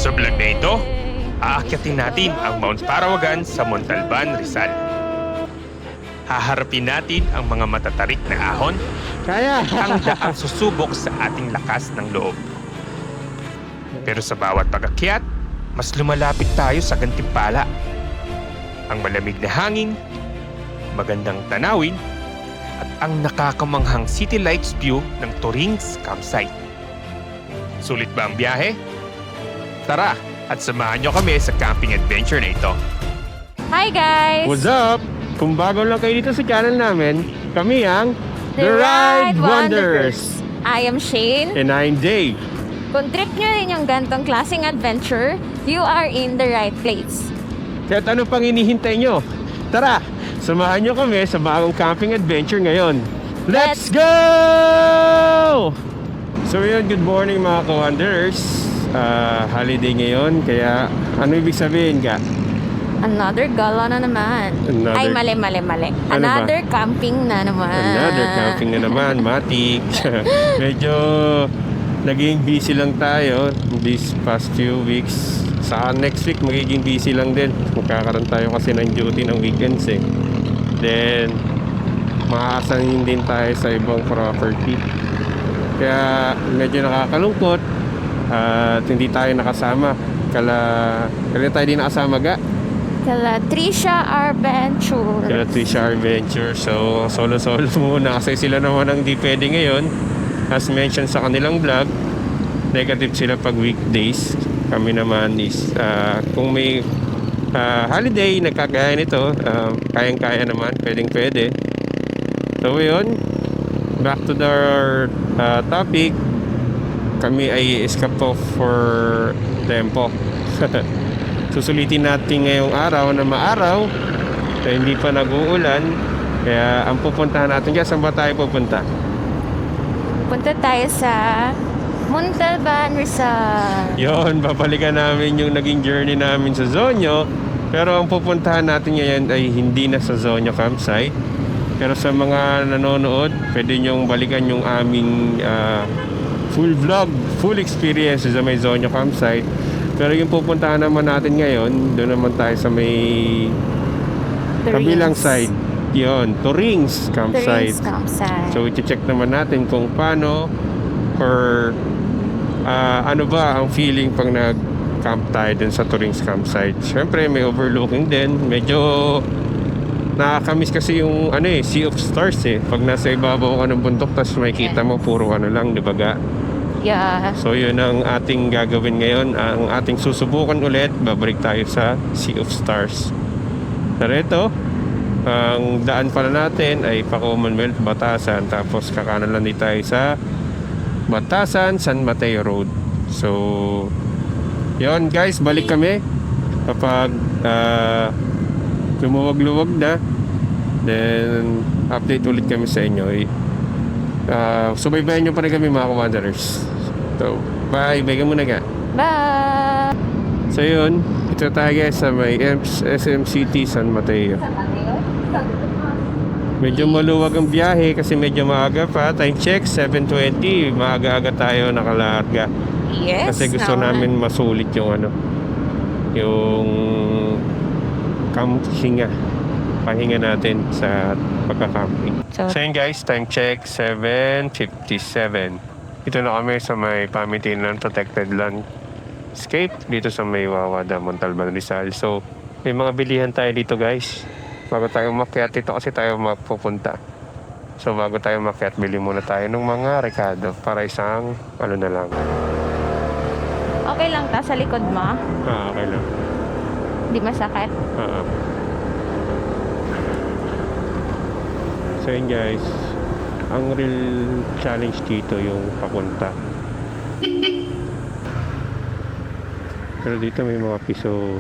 Sa vlog na ito, aakyatin natin ang Mount Parawagan sa Montalban, Rizal. Haharapin natin ang mga matatarik na ahon Kaya! ang daang susubok sa ating lakas ng loob. Pero sa bawat pag-akyat, mas lumalapit tayo sa gantimpala. Ang malamig na hangin, magandang tanawin, at ang nakakamanghang city lights view ng Torings Campsite. Sulit ba ang biyahe? Tara at samahan nyo kami sa camping adventure na ito. Hi guys! What's up? Kung bago lang kayo dito sa channel namin, kami ang The Ride Wanderers! I am Shane. And I'm Dave. Kung trip nyo rin yung gantong klaseng adventure, you are in the right place. Kahit ano pang inihintay nyo, tara, samahan nyo kami sa bagong camping adventure ngayon. Let's go! So yun, good morning mga ka-wanderers. Holiday ngayon, kaya ano ibig sabihin ka? Another gala na naman. Ay, mali. Ano Another ba? camping na naman. Another camping na naman, matik. Medyo naging busy lang tayo these past few weeks. Sa next week, magiging busy lang din. Magkakaroon tayo kasi ng duty ng weekends eh. Then, makakasanin din tayo sa ibang property. Kaya medyo nakakalungkot at hindi tayo nakasama. Kailan tayo din nakasama ga? Kala Trisha Adventure. Kaya Trisha Adventure. So, solo-solo muna kasi sila naman ang di pwede ngayon. As mentioned sa kanilang vlog, negative sila pag weekdays. Kami naman is, kung may holiday, nagkagaya nito, kayang-kaya naman, pwedeng-pwede. So, yun. Back to our topic. Kami ay escape off for tempo. Susulitin natin ngayong araw na maaraw na hindi pa nag-uulan. Kaya ang pupuntahan natin dyan, saan ba tayo pupunta? Punta tayo sa Montalban, Rizal. Yon, babalikan namin yung naging journey namin sa Zonyo. Pero ang pupuntahan natin ngayon ay hindi na sa Zonyo campsite. Pero sa mga nanonood, pwede nyong balikan yung aming full vlog, full experience sa may Zonyo campsite. Pero yung pupuntahan naman natin ngayon, doon naman tayo sa may kabilang side. Yon, Torings Campsite. So, i-check naman natin kung paano or ano ba ang feeling pag nag-camp tayo dun sa Torings Campsite. Siyempre, may overlooking din. Medyo nakakamiss kasi yung Sea of Stars eh. Pag nasa ibabaw ka ng bundok, tapos makikita mo puro lang, di ba ga? Yeah. So yun ang ating gagawin ngayon. Ang ating susubukan ulit, babalik tayo sa Sea of Stars. Pero ito, ang daan pala natin ay pa-Commonwealth, Batasan. Tapos kakanan lang din tayo sa Batasan, San Mateo Road. So yun guys, balik kami kapag lumuwag-luwag na. Then update ulit kami sa inyo. Subaybayan nyo pa rin kami mga wanderers. So, bye ka muna ka. Bye! So yun, ito tayo guys sa may SM City San Mateo. Medyo maluwag ang biyahe kasi medyo maaga pa. Time check, 7:20. Maaga-aga tayo nakalarga. Yes, Kasi gusto namin masulit yung yung pahinga natin sa pagka-camping. So yun guys, time check 7:57. Ito na kami sa may Pamitinan Protected Landscape dito sa may Wawada, Montalban, Rizal. So may mga bilihan tayo dito guys bago tayo umakyat. Dito kasi tayo mapupunta. So bago tayo umakyat, bili muna tayo ng mga rekado para isang na lang. okay lang ta sa likod mo? Okay lang. Di masakit? So yun guys, ang real challenge dito yung papunta. Pero dito may mga piso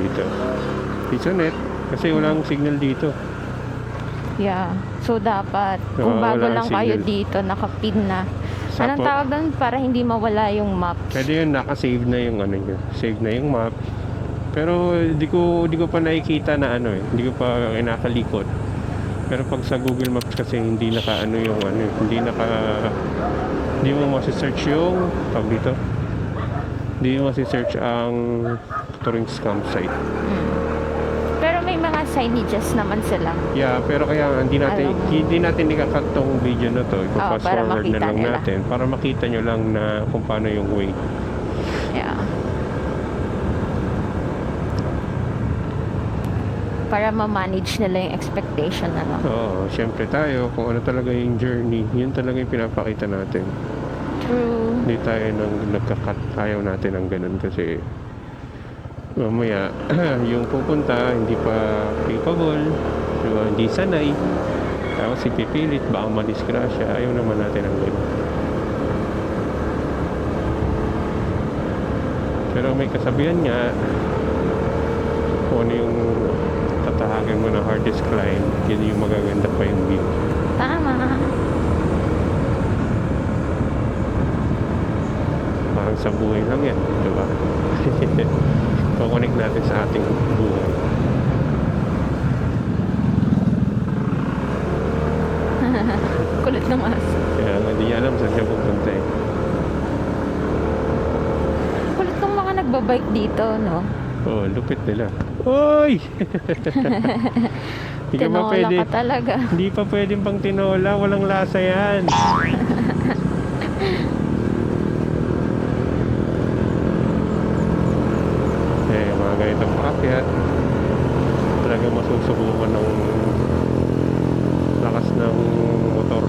dito. Piso net kasi walang signal dito. Yeah. So dapat kung bago walang lang kayo signal. dito, nakapin na. Anong tawag doon para hindi mawala yung map? Pwede yun, naka-save na yung save na yung map. Pero di ko pa nakikita na hindi ko pa kinakalikot. Pero pag sa Google Maps kasi hindi hindi mo masi-search yung tawag dito. Hindi mo search ang Torrens campsite. Pero may mga signages naman sila. Yeah, pero kaya nga, hindi natin ikakat tong video na to. Ipa-fast para forward na makita lang nila. natin para makita nyo lang na kung paano yung way. Yeah. Para ma-manage nila yung expectation na no? Oo, syempre tayo, kung ano talaga yung journey, yun talaga yung pinapakita natin. True. Hindi tayo nagkakat, ayaw natin ng ganun kasi mamaya, yung pupunta, hindi pa capable, diba, hindi sanay, tapos ipipilit, baka madisgrasya, ayaw naman natin ng ganun. Pero may kasabihan nga, kung ano yung tatahagin mo na hardest climb, yun yung magaganda pa yung view. Tama. Parang sa buhay lang yan, di ba? Kukonek natin sa ating buhay. Kulit ng aso. Kaya hindi niya alam saan siya pupunta eh. Kulit ng mga nagbabike dito, no? Oo, lupit nila. Oy! Hindi ka pa Tinola pwede. ka talaga. Hindi pa pwedeng pang tinola, walang lasa yan. Mga ganitong paakyat, talaga masusubukan ng lakas ng motor.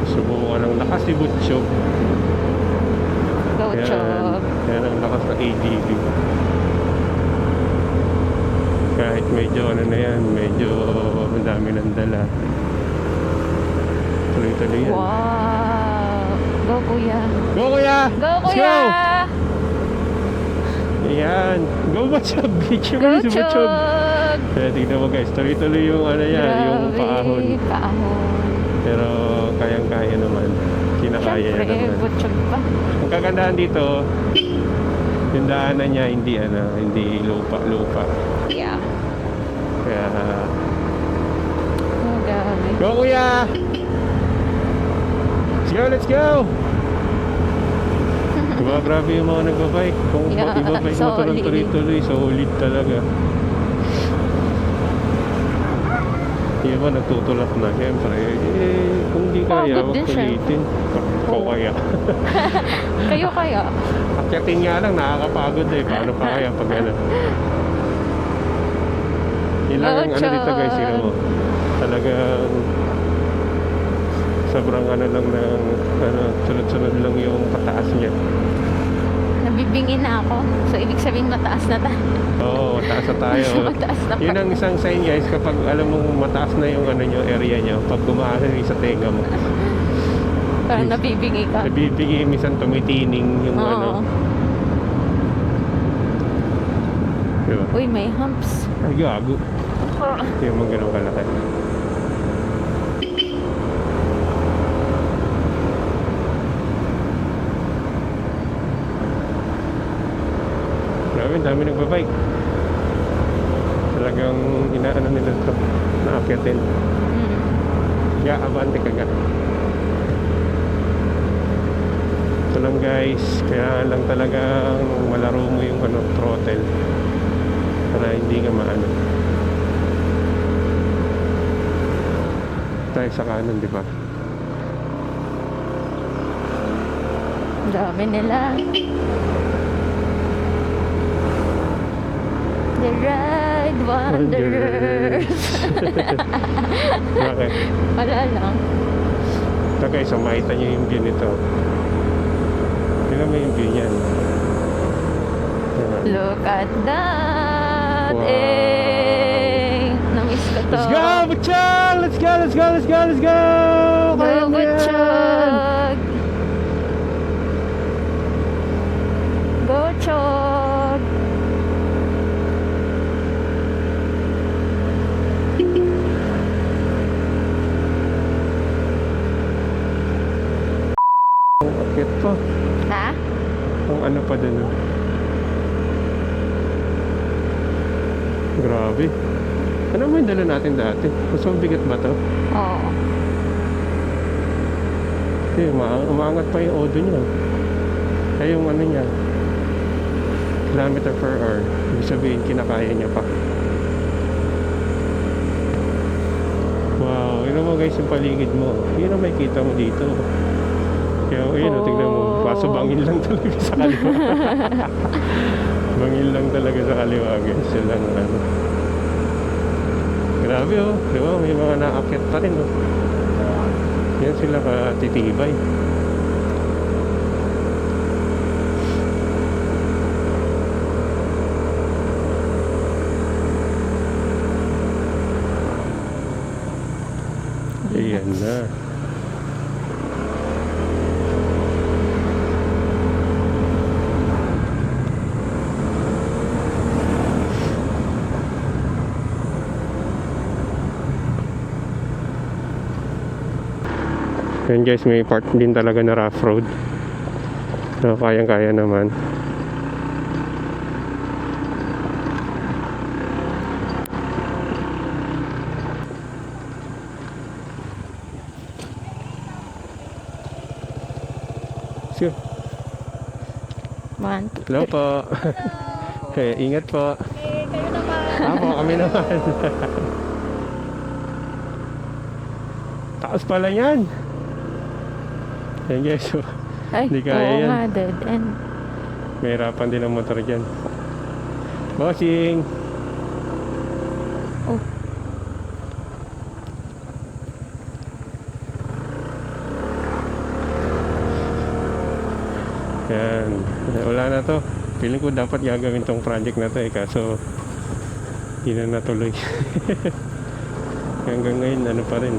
Subukan ng lakas si Butchok. Go, Chog. Yan ang lakas ng ADV. Kahit medyo ano na yan, medyo ang dami ng dala. Tuloy-tuloy yan. Wow. Go, kuya. Go kuya! Go, Let's kuya! go! Ayan. Go Butchok! Beach Go, si Butchok! Chog! Kaya tignan mo guys, tuloy-tuloy yung ano yan, yung paahon. Paahon. Pero kayang-kaya naman. Kinakaya Siyempre, naman. butchog pa. Ang kagandahan dito, yung daanan niya hindi lupa-lupa. Yeah. Kaya, Oh, grabe. go kuya! Let's go! Diba, grabe yung mga nagbabike. Kung Yeah, ibabike mo solid. tuloy-tuloy, solid talaga. Yung iba nagtutulak na, siyempre. Kung di kaya, Pagod huwag din siya. kulitin. Ikaw kaya. Kayo kaya? Akyatin nga lang, nakakapagod eh. Paano pa kaya pag ano? Yun lang ang ano dito guys, Chon. mo. Talagang sobrang ano lang ng sunod-sunod lang yung pataas niya. Nabibingin na ako. So, ibig sabihin mataas na tayo. Oo, mataas na tayo. Mataas na Yun ang isang sign guys, kapag alam mong mataas na yung ano nyo, area nyo, pag gumakas sa tenga mo. Parang nabibingi ka. Nabibigay, minsan tumitining yung Oo. ano. Diba? Uy, may humps. Ay, gago. Hindi mo ganun kalaki. Grabe, dami nagbabike. Talagang inaano nila ito. Naakyatin. Kaya, abante ka ga. Ito lang guys. Kaya lang talagang malaro mo yung throttle. Para hindi ka maano. Tayo sa kanan, di ba? Dami nila. The Ride Wanderers. Bakit? Wala lang. Ito guys, makita nyo yung view nito. Tingnan mo yung view niyan. Ayan. Look at that. Wow. Eh, namiss ko to. Let's go, Butchok! Let's go, let's go, let's go, let's go! Go, Kaya mo yan! Butchog! Go, Chog! Ang akit pa. Ha? Ang ano pa dun. Oh. Grabe. Ano mo yung dala natin dati? Mas mabigat ba to? Oo. Hindi, umaangat pa yung odo niya. Ay, yung ano niya, kilometer per hour. Ibig sabihin, kinakaya niya pa. Wow, yun mo guys yung paligid mo. Yun ang makikita mo dito. Kaya yun, tignan mo. Kaso bangin lang talaga sa kaliwa. Bangin lang talaga sa kaliwa guys. Yun lang ano. Grabe oh. Di ba? May mga naakyat pa rin oh. Yan sila katitibay. Ayan na. Ayan guys, may part din talaga na rough road. So, kayang-kaya naman. Sure. One, two, Hello po. Kaya ingat po. kayo naman. Ako, kami naman. Taas pala yan. Ayan guys, so, Ay, Hindi kaya oo yan. nga, dead end. may hirapan din ang motor dyan. Bossing! Oh. Yan. Wala na to. Feeling ko dapat gagawin tong project na to kaso hindi na natuloy. Hanggang ngayon ano pa rin.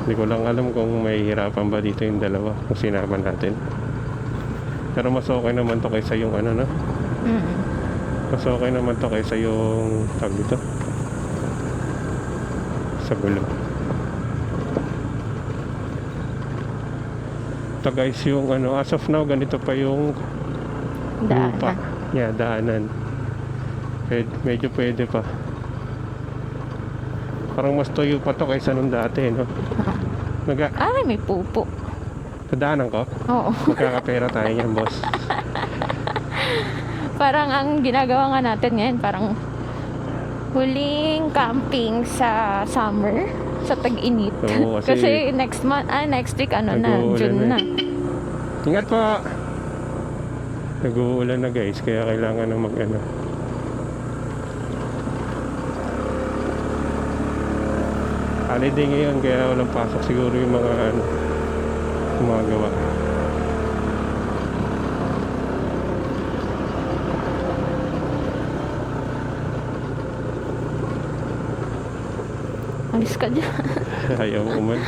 Hindi ko lang alam kung may hirapan ba dito yung dalawa kung sinama natin. Pero mas okay naman to kaysa yung ano no. Mm-mm. Mas okay naman to kaysa yung tag dito. Sa gulo. Ito guys yung ano, as of now ganito pa yung lupa. Daanan. Yeah, daanan. Medyo pwede pa. Parang mas tuyo pa to kaysa nung dati, no? Ay, may pupo. Nadaanan ko? Oo. Magkakapera tayo yan, boss. Parang ang ginagawa nga natin ngayon, parang huling camping sa summer, sa tag-init. Oo, kasi next week, ano na, nag-uulan June na na. Ingat po! Nag-uulan na guys, kaya kailangan na mag-ano. Holiday ngayon, kaya walang pasok siguro yung mga ano, gumagawa. Alis ka dyan. Ayaw mo man.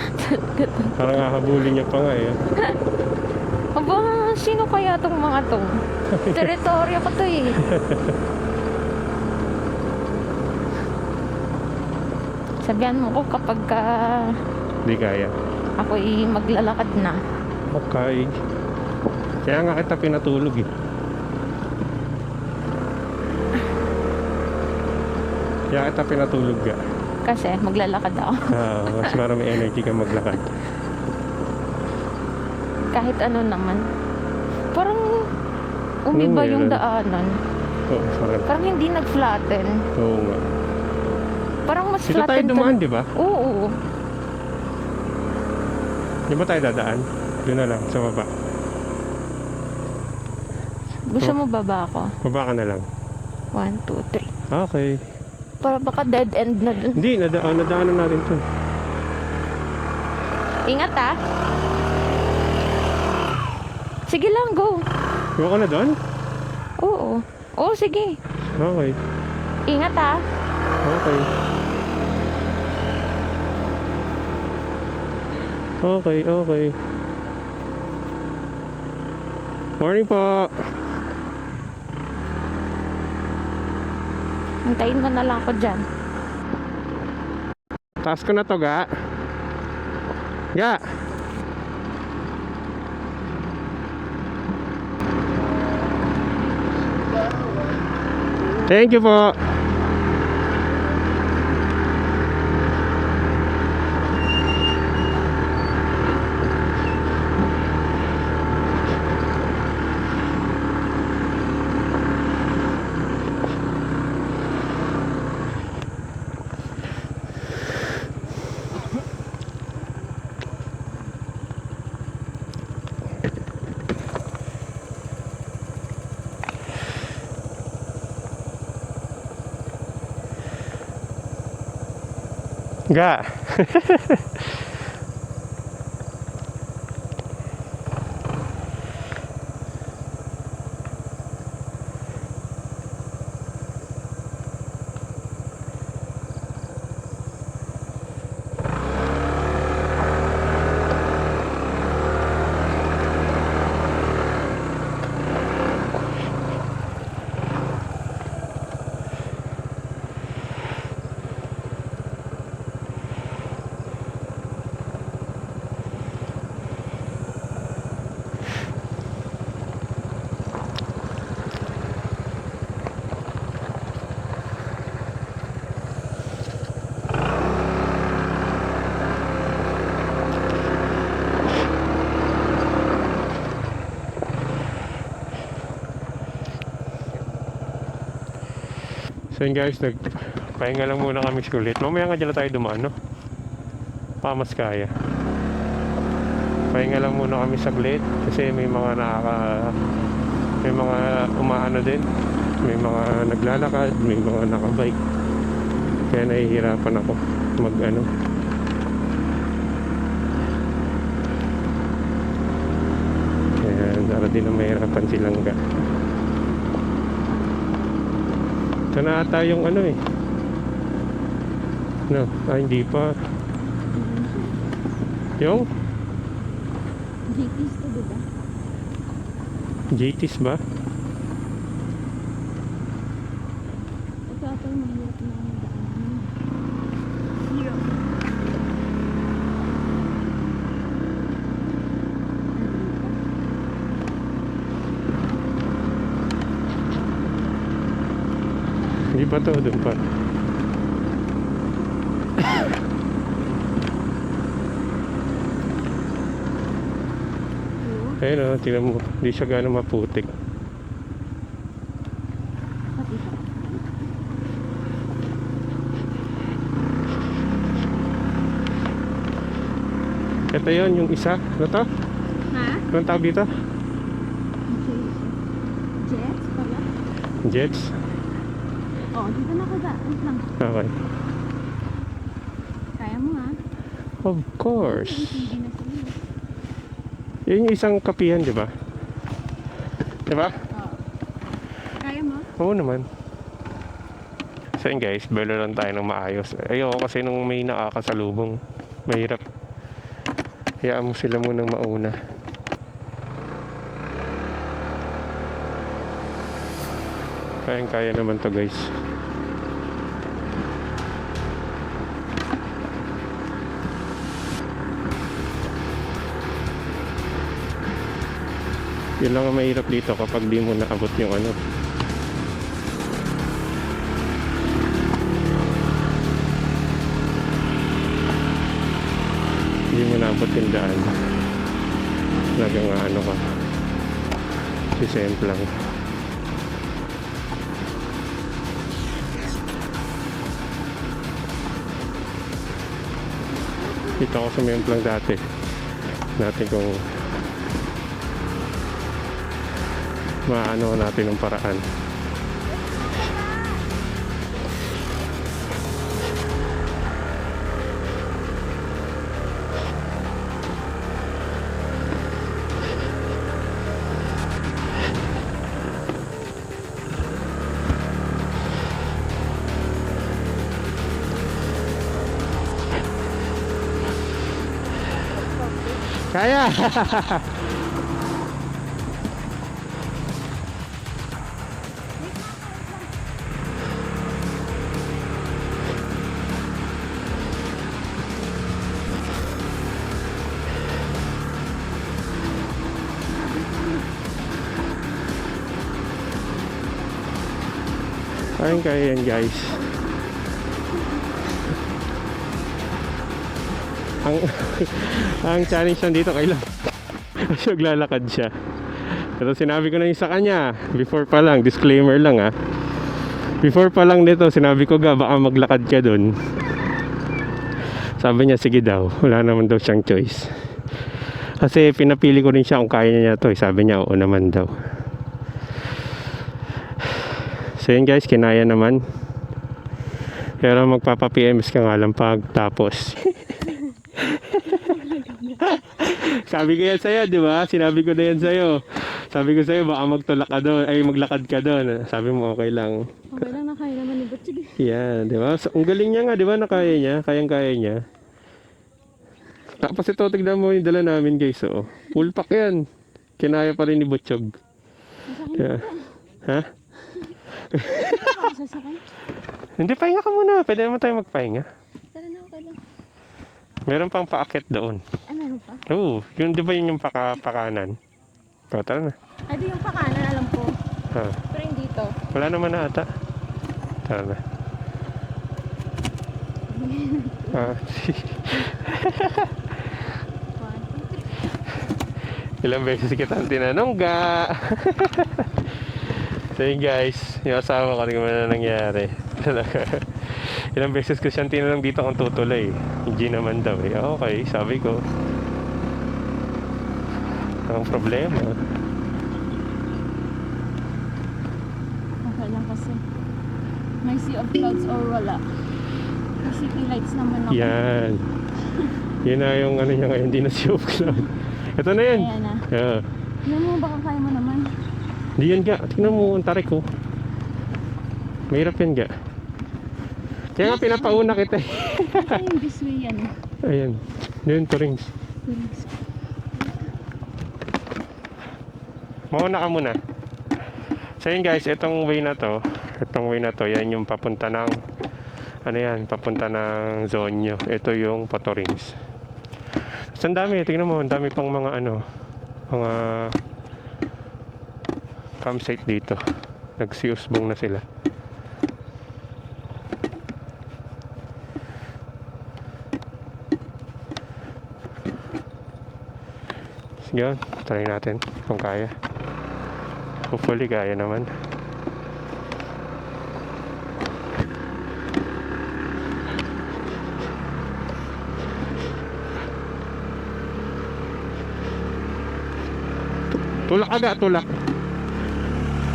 Parang hahabulin niya pa nga eh. Aba, sino kaya tong mga to? Teritoryo ko to eh. Sabihan mo ko kapag Hindi kaya. ako'y maglalakad na. Okay. Kaya nga kita pinatulog eh. Kaya kita pinatulog ka. Kasi maglalakad ako. Mas para may energy ka maglakad. Kahit ano naman. Parang umiba Ano yung meron? daanan. Oo, parang. Parang hindi nag-flatten. Oo nga. Parang mas Dito tayo flatten dumaan, di ba? Oo. Di ba tayo dadaan? Doon na lang, sa baba. Gusto mo baba ako? Baba ka na lang. 1, 2, 3. Okay. Para baka dead end na dun. Hindi, nadaanan natin to. Ingat ah. Sige lang, go. Iwan ko na doon? Oo. Oo, sige. Okay. Ingat ah. Okay. Okay, okay. Morning po. Hintayin mo na lang ako dyan. Taas ko na to, ga. Ga. Thank you po. Ga. So yun guys, nagpahinga lang muna kami sulit. Mamaya nga dyan tayo dumaan, no? Pamas kaya. Pahinga lang muna kami saglit kasi may mga may mga umaano din. May mga naglalakad, may mga nakabike. Kaya nahihirapan ako mag-ano. Kaya dara din na mahirapan silang ga. Ito na ata yung ano eh. No, hindi pa. Yung? JT's to, diba? JT's ba? Ito ata yung mahirap na ang daanan. Hindi pa to, dun pa. Ayun o, tingnan mo, hindi siya gano'ng maputik. Ito yun, yung isa. Ano to? Ha? Anong tawag dito? Jets pala? Jets? Oo, dito na ako ba? Wait lang. Okay. Kaya mo ha? Of course. Hindi na sila. Yun yung isang kapihan, di ba? Di ba? Oo. Kaya mo? Oo naman. So yun guys, belo lang tayo ng maayos. Ayoko kasi nung may nakakasalubong. Mahirap. Hayaan mo sila munang mauna. Kayang-kaya naman to guys. Yun lang ang mahirap dito kapag di mo naabot yung ano. Hindi mo naabot yung daan. Talagang ano ka. Sisemplang. Dito ako sa Memplang dati. Natin kung maano natin ng paraan. Kaya! Kaya yan guys. Ang ang challenge nandito kailan kasi maglalakad siya. Pero sinabi ko na yun sa kanya before pa lang, disclaimer lang ha. Before pa lang nito, sinabi ko baka maglakad ka dun. Sabi niya sige daw, wala naman daw siyang choice. Kasi pinapili ko rin siya kung kaya niya to. Sabi niya oo naman daw. So yun guys, kinaya naman. Pero magpapa-PMS ka nga lang pagtapos. Sabi ko yan sa'yo, di ba? Sinabi ko na yan sa'yo. Sabi ko sa'yo, baka magtulak ka doon, ay maglakad ka doon. Sabi mo, okay lang. Okay lang, nakaya naman ni Butchig. Yan, di ba? So, ang galing niya nga, di ba? Nakaya niya, kayang-kaya niya. Tapos ito, tignan mo yung dala namin guys. So, full pack yan. Kinaya pa rin ni Butchog. Yeah. Ha? Sasakay? Hindi, pahinga ka muna. Pwede naman tayo magpahinga. Tara na, okay lang. Meron pang paakit doon. Ah, meron pa? Oo, yun di ba yun yung pakanan? O, tara na. Ay, di yung pakanan, alam ko. Ha. Pero hindi dito. Wala naman na ata. Tara na. Ah, ilang beses kitang tinanong ga. So yun guys, yung asawa ko, tingnan mo na nangyari. Ilang beses ko siyang tinanong dito kung tutuloy. Hindi naman daw eh. Okay, sabi ko. Ang problema. Okay lang kasi. May sea of clouds or wala. May city lights naman ako. Yan. Yun na yung ano niya ngayon, hindi na siya cloud. Ito na yan. Ayan na. Yeah. Yan mo, baka kaya mo naman. Hindi yan ga. Tingnan mo ang tarik ko. Mahirap yan ga. Kaya nga pinapauna kita eh. Ay, yung this way yan. Ayan. Yun, Torings. Mauna ka muna. So yun guys, itong way na to, yan yung papunta ng, ano yan, papunta ng Zonyo. Ito yung Patorings. So ang dami, tingnan mo, ang dami pang mga ano, mga campsite dito. Nagsiusbong na sila. Sige, try natin kung kaya. Hopefully kaya naman. Tulak agad, tulak.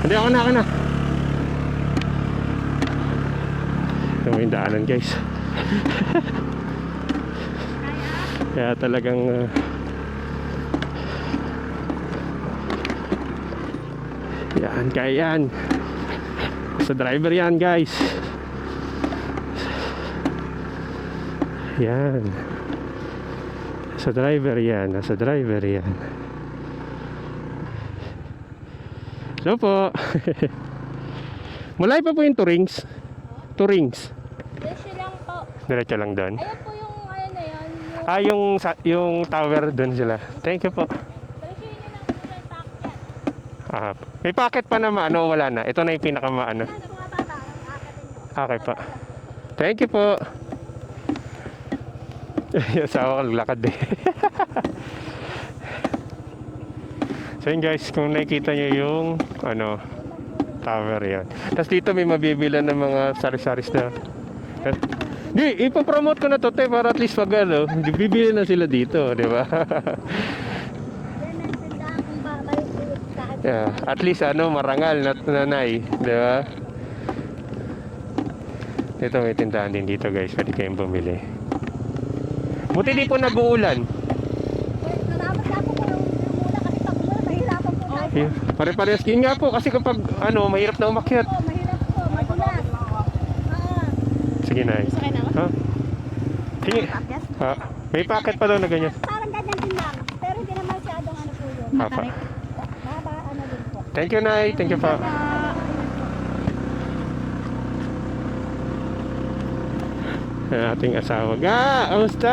Hindi, ako na. Ito mo yung daanan guys. Kaya talagang yan, kaya yan. Sa driver yan guys. Yan. Sa driver yan. Nasa driver yan. So po. Malay pa po yung Torings. Torings. Diretso lang po. Diretso lang doon. Ayan po yung, ayan na yan. Yung, Yung tower doon sila. Thank you po. diretso yun lang po yung packet. May packet pa na maano, wala na. Ito na yung pinakamaano. Ano mga bata, ang akatin nyo. Okay po. Thank you po. Yung asawa ko naglakad eh. So yun guys, kung nakikita nyo yung ano, tower yan. Tapos dito may mabibilan ng mga sari-saris na. Di, ipapromote ko na to te para at least pag ano, bibili na sila dito, di ba? Yeah, at least ano, marangal na nanay, di ba? Dito may tindahan din dito guys, pwede kayong bumili. Buti di po nag-uulan. Naramat na po kung muna kasi pag muna mahirapan po tayo. Yeah. Pare-parehas. Yun nga po, kasi kapag ano, mahirap na umakyat. Po, mahirap po, magulas. Sige na. Sakay na ako? Ha? Sige. Packet? Ha? May packet pa daw na ganyan. Parang ganyan din lang. Pero hindi naman masyadong ano po yun. Apa. Mahaba ano din po. Thank you, Nay. Thank you pa. Ang ating asawa. Ga! Kamusta?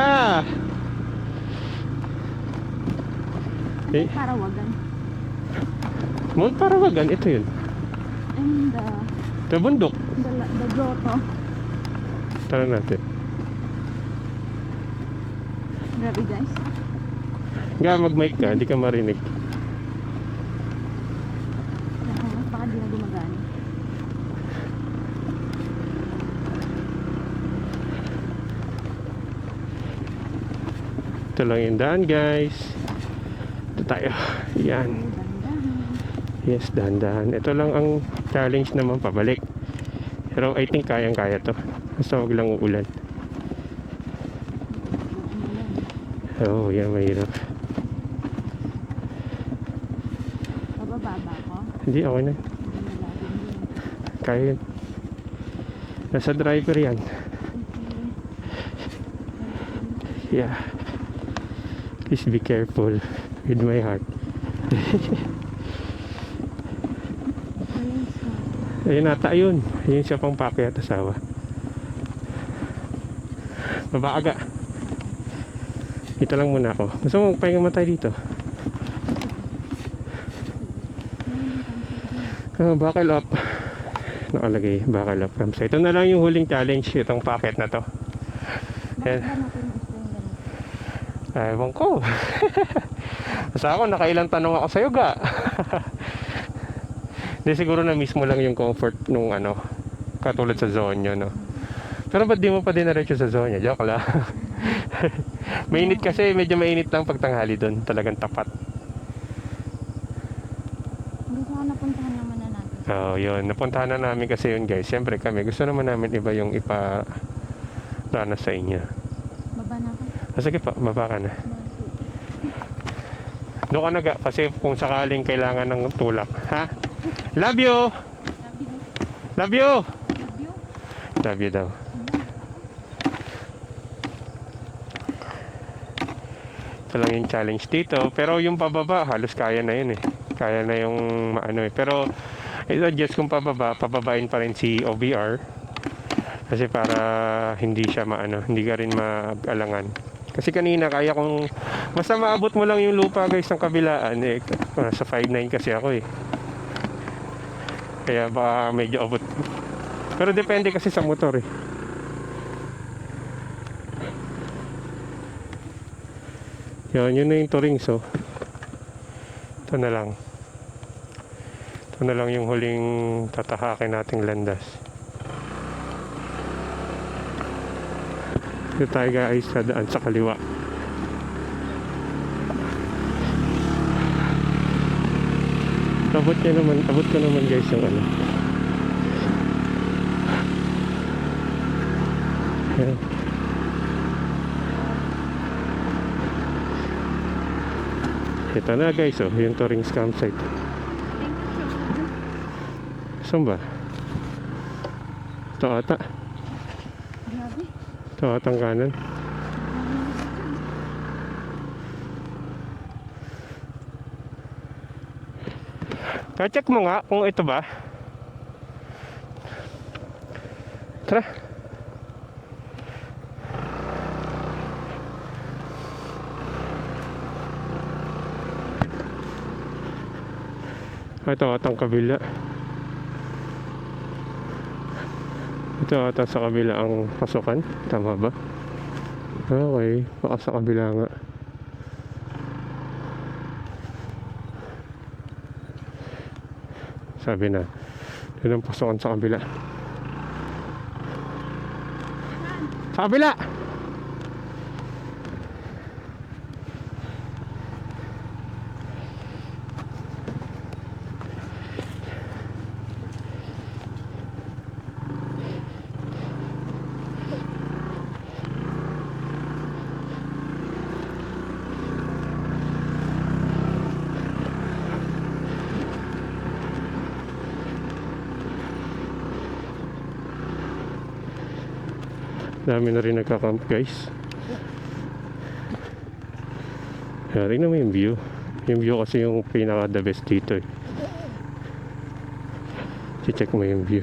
Eh, Parawagan. Mount Parawagan. Ito yun. And, Sa bundok. The grotto. Tara natin. Grabe guys. Nga, mag-mic ka, hindi ka marinig. Baka di na gumagana. Ito lang yung daan, guys. Ito tayo. Yan. Yes, dahan-dahan. Ito lang ang challenge naman pabalik. Pero I think kayang-kaya to. Basta wag lang uulan. Oh, yan, mahirap. Mabababa ko. Hindi, okay na. Kaya yun. Nasa driver yan. Yeah. Please be careful with my heart. Ayun ata yun. Ayun siya pang pakyat asawa. Baba aga. Dito lang muna ako. Gusto mo magpahinga mo tayo dito? Buckle up. Nakalagay, buckle up. So ito na lang yung huling challenge. Itong packet na to. Yan. Ewan ko. Basta ako, nakailang tanong ako sa'yo ga. Hindi, siguro na mismo lang yung comfort nung ano, katulad sa zone nyo, no? Pero ba't di mo pa dinaretso sa zone nyo? Joke lang. Mainit kasi, medyo mainit lang pag tanghali doon. Talagang tapat. Hindi ko napuntahan naman na natin. Oo, yun. Napuntahan na namin kasi yun, guys. Siyempre kami, gusto naman namin iba yung ipa-ranas sa inyo. Baba na ako. Sige pa, baba ka na. Doon ka na ga, kasi kung sakaling kailangan ng tulak. Ha? Love you! Love you! Love you daw. Ito lang yung challenge dito. Pero yung pababa, halos kaya na yun eh. Kaya na yung ano eh. Pero, i-adjust kung pababain pa rin si OBR. Kasi para hindi siya hindi ka rin mag-alangan. Kasi kanina kaya kong basta maabot mo lang yung lupa guys ng kabilaan eh, sa 5'9 kasi ako eh. Kaya baka medyo abot. Pero depende kasi sa motor eh. Yun na yung Torings oh. Ito na lang. Ito na lang yung huling tatahakin nating landas. Dito tayo guys sa daan sa kaliwa. Abot ko naman guys yung ano. Yan. Ito na guys oh, yung Torings campsite. Saan ba? Ito ata. Grabe. Ito atang kanan. Ka-check mo nga kung ito ba. Tara. Ito atang kabila. Ito ata sa kabila ang pasukan. Tama ba? Okay. Baka sa kabila nga. Sabi na. Yun ang pasukan sa kabila. Sa kabila! Dami na rin nagka-camp guys. Tingnan mo yung view. Yung view kasi yung pinaka the best dito eh. I-check mo yung view.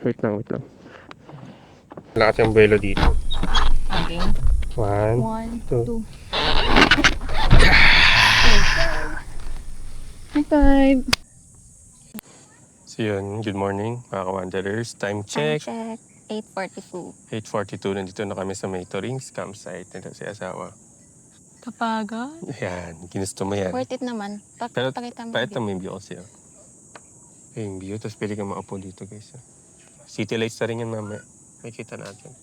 Wait lang. Wala kasi yung buwelo dito. Okay. 1, 1, 2. 2. High five. So yun, good morning mga ka-wanderers. Time Time check. check. 8:42. 8:42, nandito na kami sa Rings campsite. Nandito si asawa. Kapagod. Yan, ginusto mo yan. Worth it naman. Pero Pakita mo. pakita mo yung view kasi. Yung view, tapos pwede kang maupo dito guys. City lights na rin yan mamaya. Makikita natin.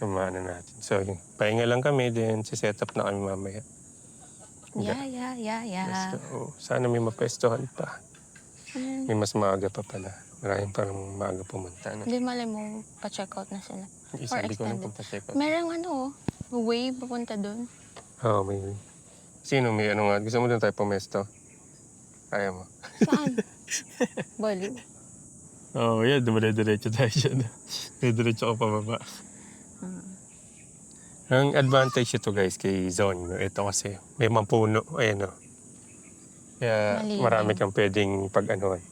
Samahan na natin. So, yun. Pahinga lang kami, then set up na kami mamaya. Yeah. Let's go. Sana may mapwestohan pa. May mas maaga pa pala. Maraming parang maaga pumunta. No? Hindi malay mo, pa-check out na sila. Isa Or hindi ko na extended. punta check out. Merong way papunta doon. Oo, may... Sino may ano nga? Gusto mo doon tayo pumesto? Kaya mo? Saan? Baliw. Oo, yan. Dumare-diretso tayo dyan. Diretso ko pababa. Ang advantage ito guys kay Zone, ito kasi may mapuno. Ayan o. Kaya Malilim. marami kang pwedeng pag-anuan.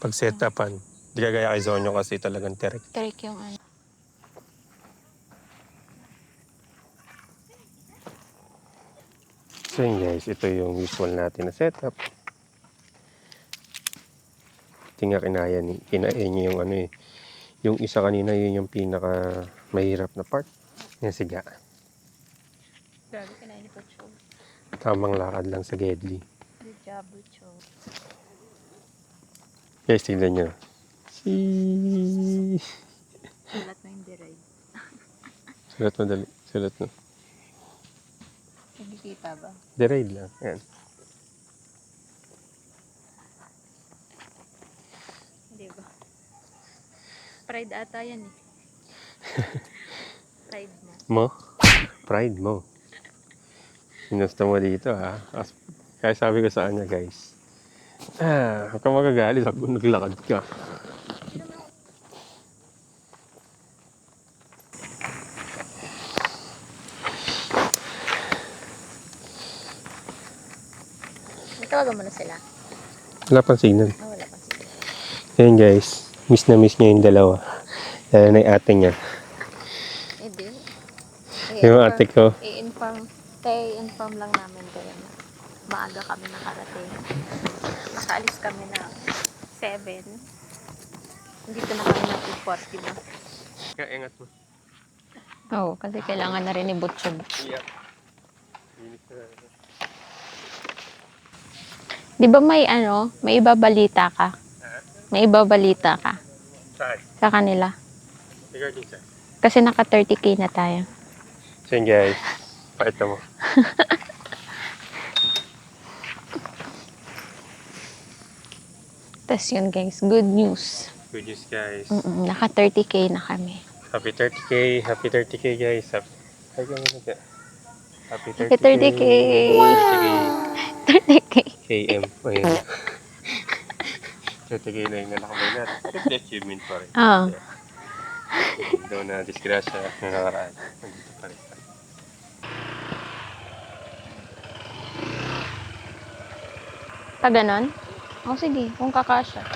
Pag-set-upan. Di kagaya kay Zone kasi talagang terek. Trick yung ano. So yun guys, ito yung usual natin na setup. Tinga kinaya niya yung ano eh. Yung isa kanina, yun yung pinaka mahirap na part. Yung siga. Grabe ka na ni Pucho. Tamang lakad lang sa Gedli. Good job, Pucho. Guys, tignan nyo. Sulat mo yung direct. Sulat mo dali. Sulat mo. Nagkikita ba? Deride lang. Ayan. Hindi ba? Pride ata yan eh. Pride mo. Mo? Pride mo. Sinusta mo dito ha. Kaya sabi ko sa kanya guys. Huwag kang magagalit. Sabi ko naglakad ka. Tawagan mo na sila. Wala pang signal. Wala pa sila. Ayan guys. Miss na miss niya yung dalawa. Lalo na yung ate niya. Hindi. Yung ate ko. I-inform lang namin kayo na maaga kami nakarating. Nakaalis kami na 7. Dito na kami ng 2:40 ba? Kaya ingat mo. Oo, kasi kailangan na rin ni Butchog. Yeah. Di ba may ibabalita ka? May ibabalita ka Saan? sa kanila. Regarding saan? Kasi naka 30K na tayo. So yun guys. Pakita mo. Tapos yun guys, good news. Good news guys. Naka 30K na kami. Happy 30K. Happy 30K guys. Happy 30K. Happy 30K! 30K! KM. Ayan. 30K na yung nalakamay natin. Siyempre achievement pa rin. Oo. Doon na disgrasya na nakaraan. Nandito pa rin. Pag ganon? O sige, kung kakasya.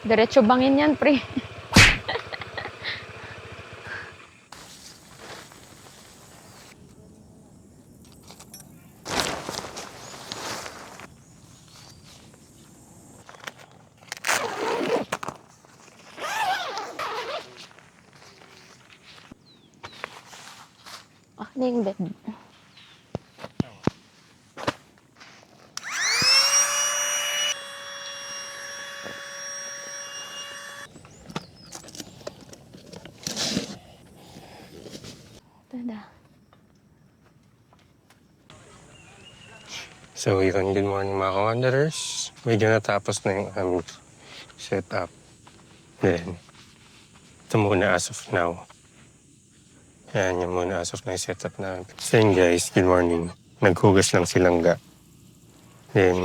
Diretso bangin yan, pre. Ano yung bed? Tada. So yun, good morning mga ka-wanderers. Medyo natapos na yung aming setup. Then, ito muna as of now. Yan yung muna as of now yung setup namin. So yun guys, good morning. Naghugas lang silang ga. Then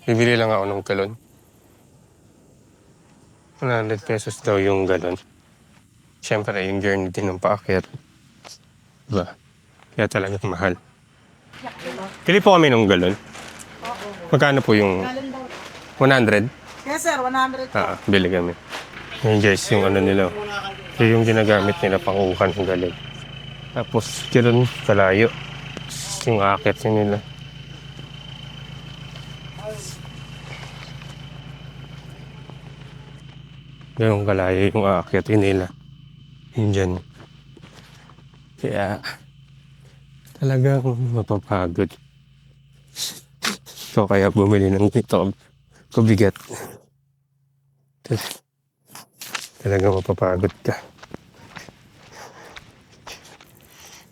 bibili lang ako ng galon. 100 pesos daw yung galon. Siyempre, yung journey din ng paakyat. Diba? Kaya talagang mahal. Pili po kami ng galon. Magkano po yung 100? Yes sir, 100 po. Bili kami. Yan guys, yung ano nila. Yung ginagamit nila panguhan ng galing. Tapos, yun kalayo. Yung akit nila. Ganun kalayo yung akit nila. Yun dyan. Kaya, talagang mapapagod. So, kaya bumili ng ito. Kubigat. Talagang mapapagod ka.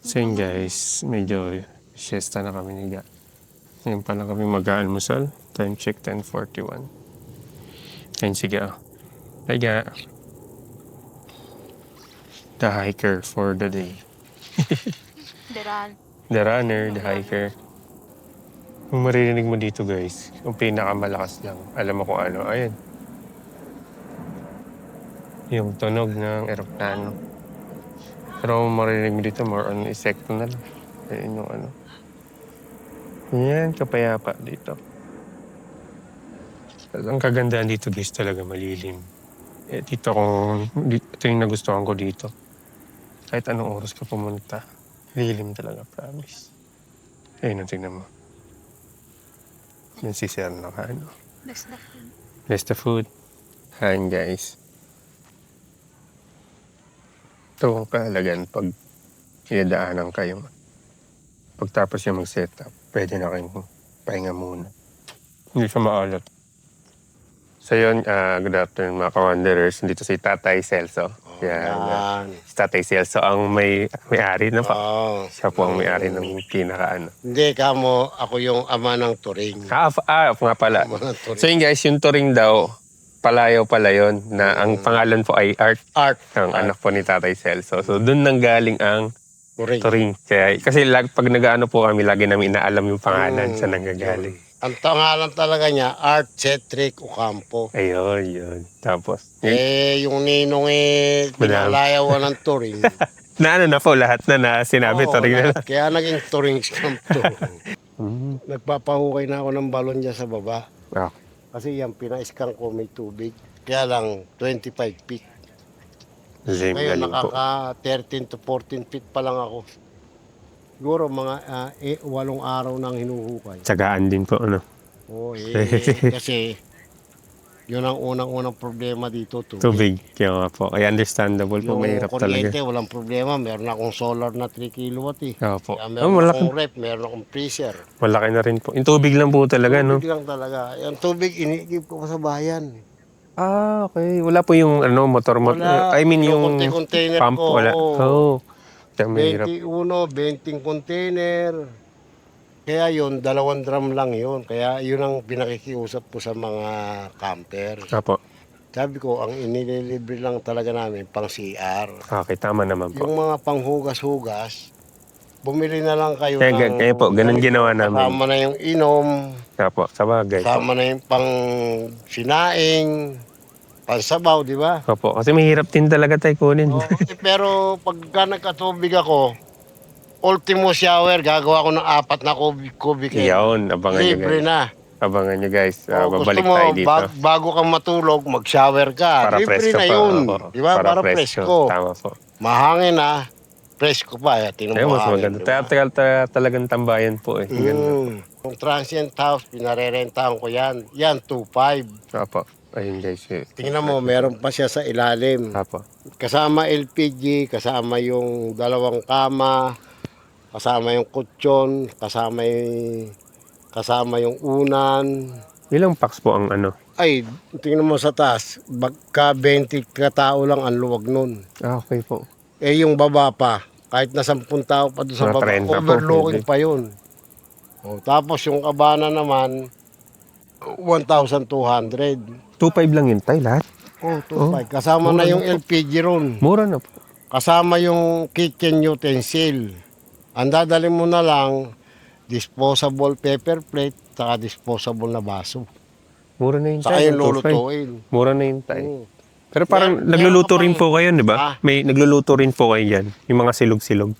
So yun guys, medyo siesta na kami ni Ga. Ngayon pa lang kami mag-aalmusal. Time check 10:41. Ayun si Ga. Hi Ga. The hiker for the day. Deran. The runner, the hiker. Kung maririnig mo dito guys, yung pinakamalakas lang. Alam mo kung ano, ayun. Yung tunog ng eroplano. Pero kung maririnig mo dito, more on insekto na lang. Ayun yung ano. Yan, kapayapa dito. Ang kagandahan dito guys talaga malilim. Eh, dito ito yung nagustuhan ko dito. Kahit anong oras ka pumunta, lilim talaga, promise. Ayun, tingnan mo. Yan si Sir na ano. Best na food. Best of food. Ayan guys. Ito ang kahalagan pag inadaanan kayo. Pagtapos yung mag-setup, pwede na kayong pahinga muna. Hindi siya maalat. So yun, good afternoon mga ka-wanderers. Dito si Tatay Celso. Yan. Si Tatay Celso ang may-ari na pa. Oo. Siya po ang may-ari ng pinaka-ano. Hindi, kamo, ako yung ama ng turing. Nga pala. Ama ng turing. So yun guys, yung touring daw, palayaw pala yun, na ang pangalan po ay Art, Art. ang anak po ni Tatay Celso. So doon nanggaling ang Turing. touring. Kasi pag nag-ano po kami, lagi namin inaalam yung pangalan sa nanggagaling. Ang pangalan talaga niya, Art Cedric Ocampo. Ayun, yun. Tapos, Yung ninong pinalayawan ng turing. na ano na po, lahat na sinabi, Oo, touring na lang. Kaya naging turing camp to. Nagpapahukay na ako ng balon dyan sa baba. Okay. Kasi yan, pina-scan ko may tubig. Kaya lang, 25 feet. Lame Ngayon, galing po. nakaka 13 to 14 feet pa lang ako. Siguro mga 8 araw nang hinuhukay. Tsagaan din po, ano. Oo, kasi yun ang unang-unang problema dito. Tubig. Kaya nga po. Kaya understandable po, Yung mahirap talaga. kuryente, walang problema. Meron akong solar na 3 kilowatt eh. Opo. Kaya meron malaki, akong rep, meron akong freezer. malaki na rin po. Yung tubig lang po talaga, no? Tubig lang talaga. Yung tubig, iniigib ko sa bayan. Okay. Wala po yung motor. Wala. I mean, yung container pump, ko. wala. Oo. Kaya mahirap. 20 container. Kaya yun, 2 drum lang yun. Kaya yun ang pinakikiusap ko sa mga camper. Opo. Sabi ko, ang inililibre lang talaga namin pang CR. Okay, tama naman po. Yung mga panghugas-hugas, bumili na lang kayo Kaya po, ganun ginawa namin. Kasama na yung inom, Opo, sa bagay. kasama na yung pang sinaing, pansabaw, di ba? Opo, kasi mahirap din talaga tayo kunin. Pero pagka nagkatubig ako, ultimo shower, gagawa ko ng 4 na kubik. Iyon, abangan nyo Libre guys. na. Abangan nyo guys. Gusto Babalik mo, tayo dito. bago kang matulog, mag-shower ka. Para Libre presko na pa. yun. Opo. Di ba? Para presko. Tama po. Mahangin na, presko pa. Tingnan Ayun, mo mas hangin, maganda. di ba? Talagang tambayan po eh. Ganda. Yung transient house, pinarerentahan ko yan. Yan, 2.5. Opo. Ayun guys. Tingnan mo, meron pa siya sa ilalim. Opo. Kasama LPG, kasama yung 2 kama, kasama yung kutsyon, kasama yung unan. Ilang packs po ang ano? Ay, tingnan mo sa taas, bagka 20 katao lang ang luwag nun. Okay po. Eh yung baba pa, kahit na 10 tao pa doon sa Mga baba, 30 po, overlooking pwede. pa yun. O, tapos yung kabana naman, 1,200. 2.5 lang yun tayo lahat. Oh, 2,500. Kasama na yung LPG ron. Mura na po. Kasama yung kitchen utensil. Ang dadali mo na lang, disposable paper plate, saka disposable na baso. Mura na yun Saka tayo. yung lulutuin. Mura na yun tayo. Oo. Pero parang Meron nagluluto ka rin pang- po kayo, di ba? Ah? May nagluluto rin po kayo yan. Yung mga silog-silog.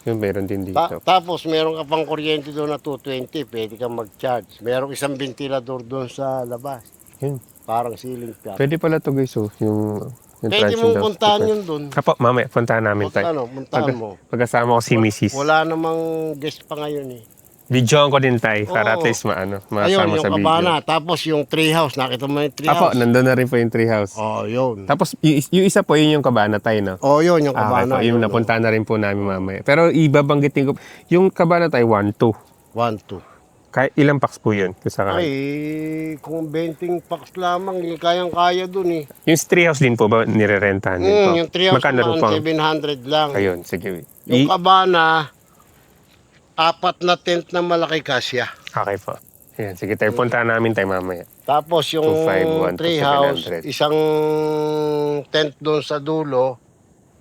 Yung meron din dito. Tapos meron ka pang kuryente doon na 220, pwede kang mag-charge. Meron isang ventilador doon sa labas. Yun. Parang ceiling fan. Pwede pala to guys, oh. Yung Pwede transient mong daw. puntahan yun doon. Apo, mamaya, puntahan namin tayo. Puntahan mo. Pagkasama ko si Mrs. Wala namang guest pa ngayon eh. Videoan ko din tayo para at Oo. least Ayun, masama yung sa video. kabana. Tapos yung treehouse. Nakita mo yung treehouse? Apo, nandun na rin po yung treehouse. Oh, yun. Tapos, yung isa po, yun yung kabana tayo, no? Oh, yun, yung Okay kabana. po, yung napuntahan na rin po namin mamaya. Pero ibabanggitin ko, yung kabana tayo, 1-2. 1, 2. Kahit ilang packs po yun? Kung sakali. Ay, kung 20 packs lamang, kayang-kaya dun eh. Yung treehouse din po ba nirerentahan din po? Yung treehouse Magkano naman, po? 700 lang. Ayun, sige. Yung kabana, 4 na tent na malaki kasya. Okay po. Ayan, sige tayo. Puntahan namin tayo mamaya. Tapos yung 251 to treehouse, 700. isang tent doon sa dulo,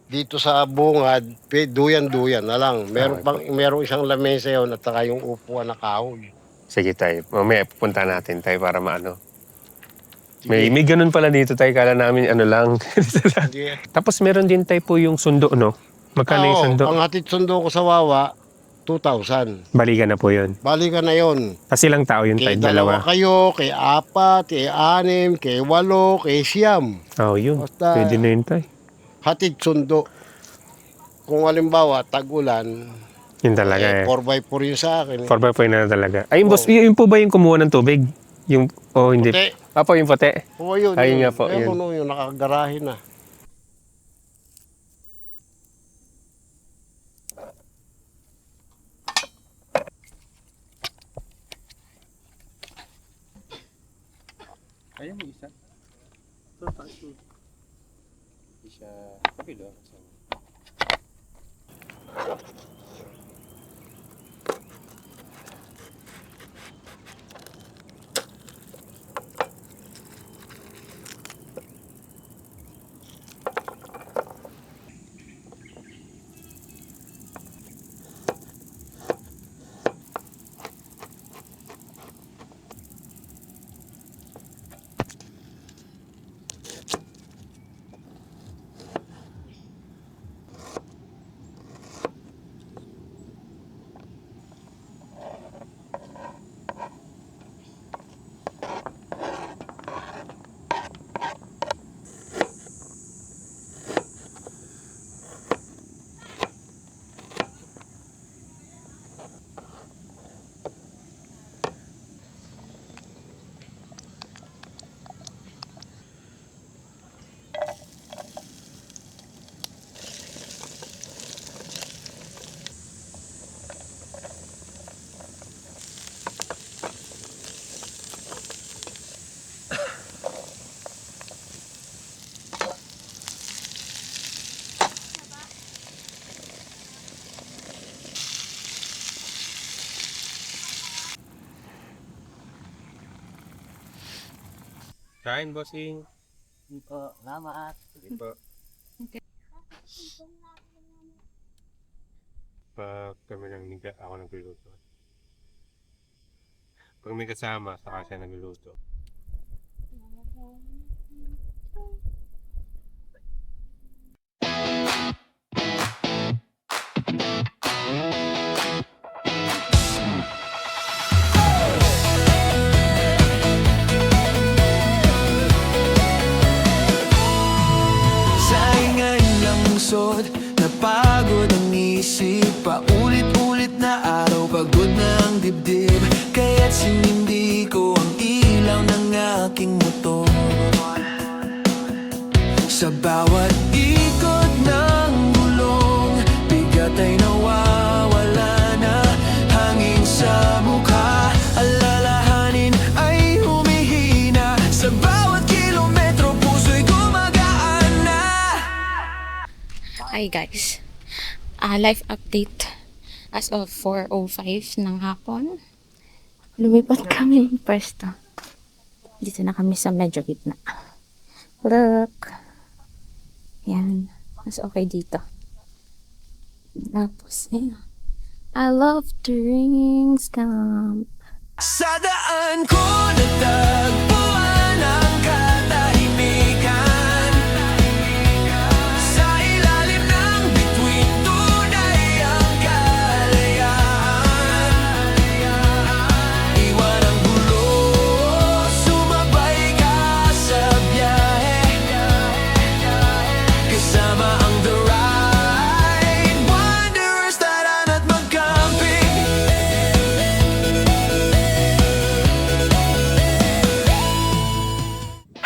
dito sa bungad, duyan-duyan na lang. Meron isang lamesa yun at saka yung upuan na kahoy. Sige tayo. Mamaya pupunta natin tayo para maano. May ganun pala dito tayo. Kala namin ano lang. Hindi. Tapos meron din tayo po yung sundo, no? Magkano yung sundo? Ang hatid sundo ko sa Wawa, 2,000. Balikan na po yun. Balikan na yon. Kasi ilang tao yun tayo? Kay dalawa Dalawa. kayo, kay 4, kay 6, kay 8, kay 9. Oh, yun. Basta- Pwede na yun tayo. Hatid sundo. Kung halimbawa, tag-ulan, Yun talaga eh. 4x4 yun sa akin. 4x4 na talaga. Ay, boss, yun po ba yung kumuha ng tubig? Yung, hindi. Puti. Apo, yung puti. Oo, yun. Ayun nga po, Ayun, yun. yun, nakagarahe na. Ayaw mo isa? Isa, kapilo. Kain, bossing. Hindi po, salamat. Sige po. Pag kami nang niga, ako nagluluto. Pag may kasama, saka siya nagluluto. Sa ingay ng lungsod, napagod ang isip. Paulit-ulit na araw, pagod na ang dibdib. Kaya't sinindi ko ang ilaw ng aking motor. Sa bawat ikot ng gulong, bigat ay nawawala na. Hangin sa mukha, alalahanin ay humihina. Sa bawat kilometro, puso'y gumagaan na. Hi guys, live update as of 4:05 ng hapon. Lumipat kami ng pwesto. Dito na kami sa medyo gitna. Look. Yan. Mas okay dito. Tapos, ayan. I love the rings camp. Sa daan ko natagpuan ang katahimikan. Sa ilalim ng bituin, tunay ang kalayaan. Iwan ang gulo, sumabay ka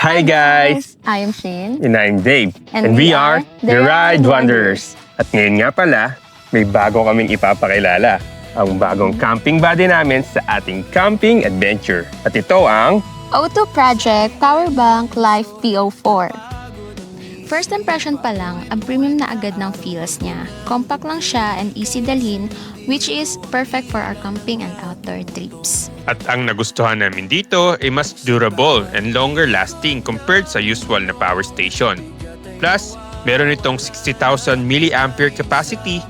Hi guys! I am Shin. And I'm Dave. And we are The Ride Wanderers. At ngayon nga pala, may bago kaming ipapakilala. Ang bagong camping buddy namin sa ating camping adventure. At ito ang Auto Project Powerbank Life PO4. First impression pa lang, ang premium na agad ng feels niya. Compact lang siya and easy dalhin, which is perfect for our camping and outdoor trips. At ang nagustuhan namin dito ay mas durable and longer lasting compared sa usual na power station. Plus, meron itong 60,000 mAh capacity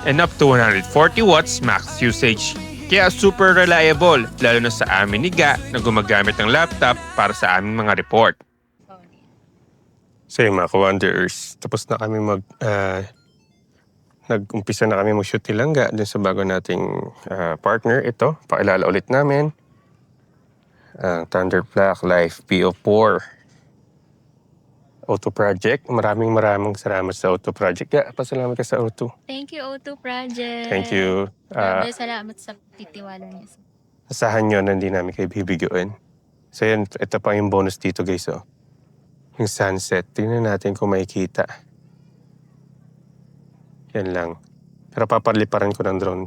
and up to 140 watts max usage. Kaya super reliable, lalo na sa amin ni Ga na gumagamit ng laptop para sa aming mga report. So yung mga ka-wanderers, tapos na kami nag-umpisa na kami mag-shoot nilangga dun sa bago nating partner. Ito, pakilala ulit namin. Ang Thunder Black Life PO4 Auto Project. Maraming salamat sa Auto Project. Yeah, pasalamat ka sa Auto. Thank you, Auto Project. Thank you. Salamat sa titiwala niya. Asahan nyo na hindi namin kayo bibigyan. So yan, ito pa yung bonus dito guys. Oh. Yung sunset. Tingnan natin kung makikita. Yan lang. Pero papaliparan ko ng drone.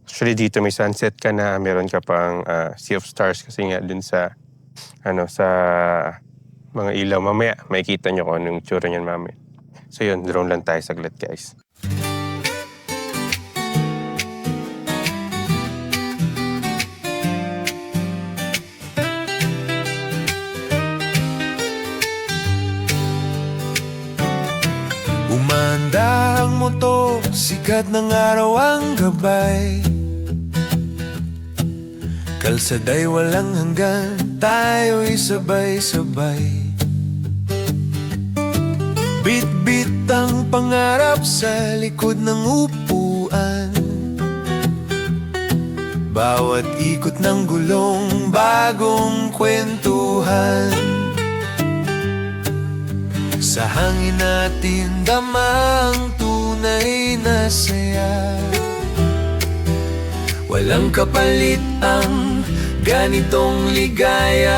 Actually dito may sunset ka na. Meron ka pang Sea of Stars kasi nga dun sa sa mga ilaw. Mamaya makikita nyo kung anong tsura niyan mamaya. So yun, drone lang tayo saglit guys. Umanda ang motor, sikat ng araw ang gabay. Kalsada'y walang hanggan, tayo'y sabay-sabay. Bit-bit ang pangarap sa likod ng upuan. Bawat ikot ng gulong, bagong kwentuhan. Sa hangin natin damang tunay na saya. Walang kapalit ang ganitong ligaya.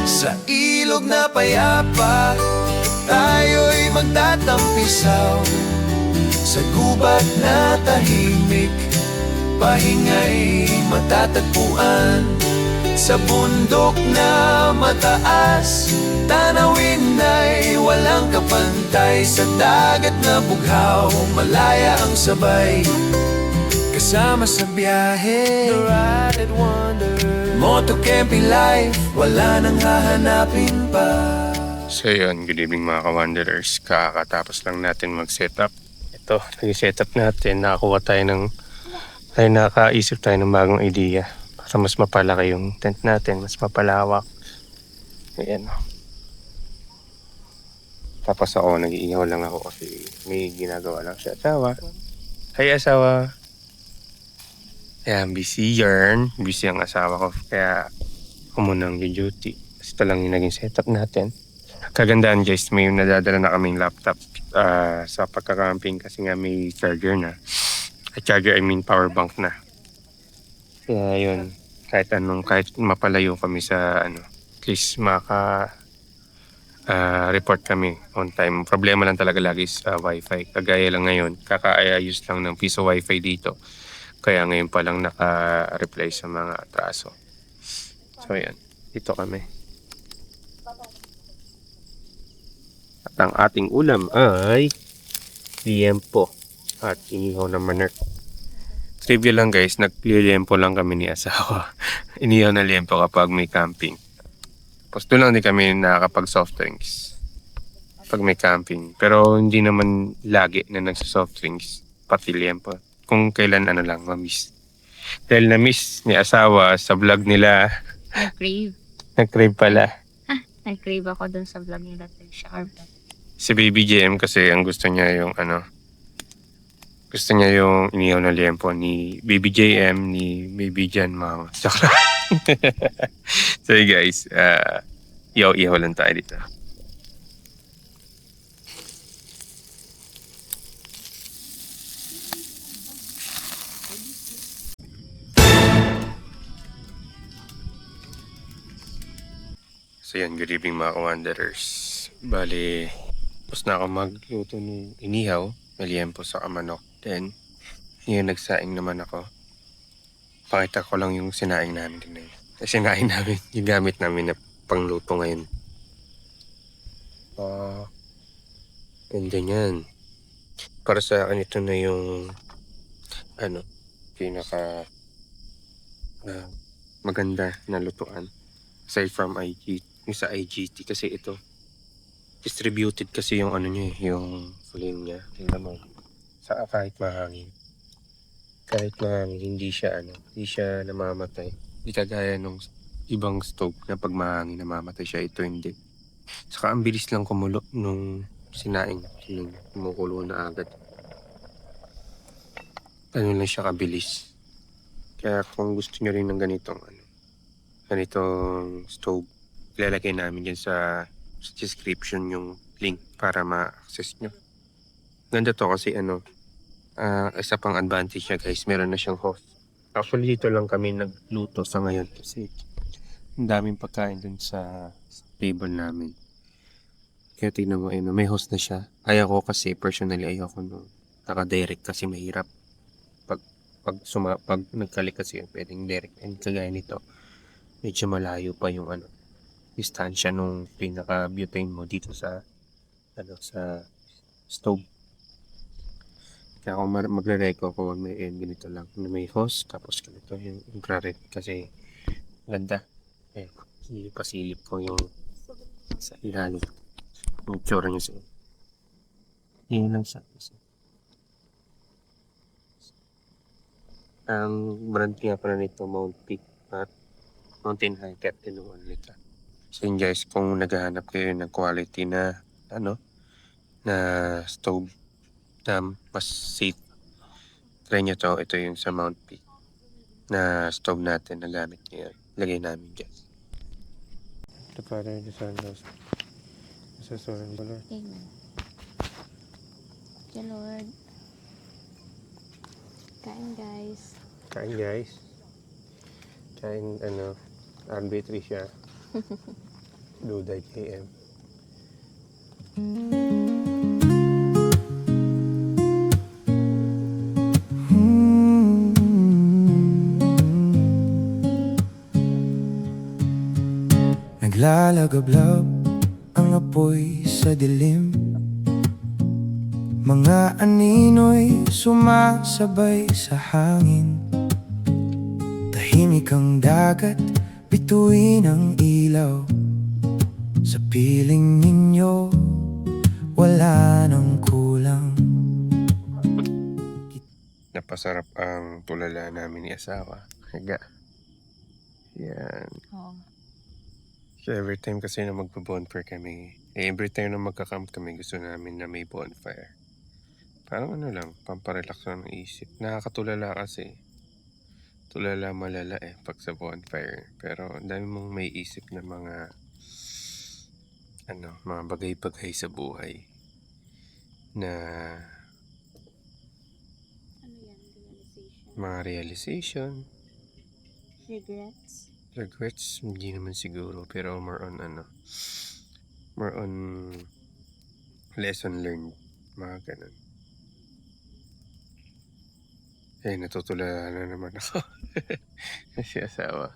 Sa ilog na payapa, tayo'y magtatampisaw. Sa gubat na tahimik, pahinga'y matatagpuan. Sa bundok na mataas, tanawin ay walang kapantay. Sa dagat na bughaw, malaya ang sabay. Kasama sa biyahe, The Ride Wanderers. Moto camping life, wala nang hahanapin pa. So yun, good evening mga ka-wanderers. Kakatapos lang natin mag-setup. Ito, nag-setup natin. Nakaisip tayo ng bagong idea. Para mas mapalaki yung tent natin, mas mapalawak. Ayan. Tapos ako, nag-iihaw lang ako kasi may ginagawa lang siya. Asawa. Hi asawa. Ayan, busy yarn. Busy ang asawa ko. Kaya ako munang duty. Kasi ito lang yung naging setup natin. Kagandaan guys, may nadadala na kaming laptop sa pagkakamping kasi nga may charger na. Charger, I mean power bank na. Kaya yun, kahit mapalayo kami sa at least report kami on time. Problema lang talaga lagi sa wifi. Kagaya lang ngayon, kakaayos lang ng piso wifi dito. Kaya ngayon pa lang naka-reply sa mga atraso. So yan, dito kami. At ang ating ulam ay liempo at inihaw na manok. Trivia lang guys, nagliliempo lang kami ni asawa. Inihaw na liempo kapag may camping. Tapos doon lang din kami nakakapag soft drinks pag may camping. Pero hindi naman lagi na nagsa-soft drinks, pati liempo. Kung kailan lang, mamiss. Dahil na-miss ni asawa sa vlog nila. Nag-crave. Nag-crave pala. Nag-crave ako dun sa vlog nila. Si Baby JM kasi ang gusto niya yung gusto niya yung inihaw na liempo ni Baby JM, ni Baby Jan Mama. Joke lang. So guys, ihaw lang tayo dito. So yan, good evening mga wanderers. Bali, tapos na ako magluto ng inihaw, maliempo sa manok. Then, ngayon nagsaing naman ako. Pakita ko lang yung sinaing namin din ngayon. Sinaing namin, yung gamit namin na pangluto ngayon. Ganda yan. Para sa akin ito na yung pinaka maganda na lutuan. Aside from yung sa IGT kasi ito distributed kasi yung niya yung flame niya. Tingnan mo. Kahit mahangin. Hindi siya namamatay. Hindi kagaya nung ibang stove na pag mahangin namamatay siya. Ito hindi. Saka ang bilis lang kumulo nung sinaing. Yung kumukulo na agad. Lang siya kabilis. Kaya kung gusto nyo rin ng ganitong stove, ilalagay namin dyan sa description yung link para ma-access nyo. Ganda to kasi isa pang advantage niya guys, meron na siyang host. Actually dito lang kami nagluto sa ngayon kasi ang daming pagkain dun sa table namin. Kaya tingnan mo, may host na siya. Ayoko kasi, personally ayoko nung naka-direct kasi mahirap. Pag nagkalik kasi pwedeng direct, and kagaya nito medyo malayo pa yung distansya nung pinaka-butane mo dito sa sa stove. Kaya kung magre-reco ko may ganito lang, may host tapos ganito yung infrared kasi ganda. Pasilip ko yung sa ilalim yung tsura nyo sa yun lang sa ang brand nga pala nito Mount Peak at Mountain High Captain One nito. So yun guys, kung naghahanap kayo ng quality na na stove na mas safe, try nyo to. Ito yung sa Mount Peak na stove natin na gamit ngayon. Lagay namin guys. Ito para yung Santos. Sa Soren Lord. Amen. Thank you, Lord. Kain, guys. Kain guys. Kain RB3 siya. Duday KM. Naglalagablab ang apoy sa dilim. Mga anino'y sumasabay sa hangin. Tahimik ang dagat, bituin ang ilaw. Sa piling ninyo, wala nang kulang. Napasarap ang tulala namin ni asawa. Higa. Yan. Oo. So every time kasi na magpo-bonfire kami, every time na magka-camp kami, gusto namin na may bonfire. Parang lang, pamparelax lang ng isip. Nakakatulala kasi. Tulala malala pag sa bonfire. Pero ang dami mong may isip na mga mga bagay-bagay sa buhay na mga realization. Regrets, hindi naman siguro, pero more on lesson learned, mga ganun. Natutulala na naman ako. Si asawa.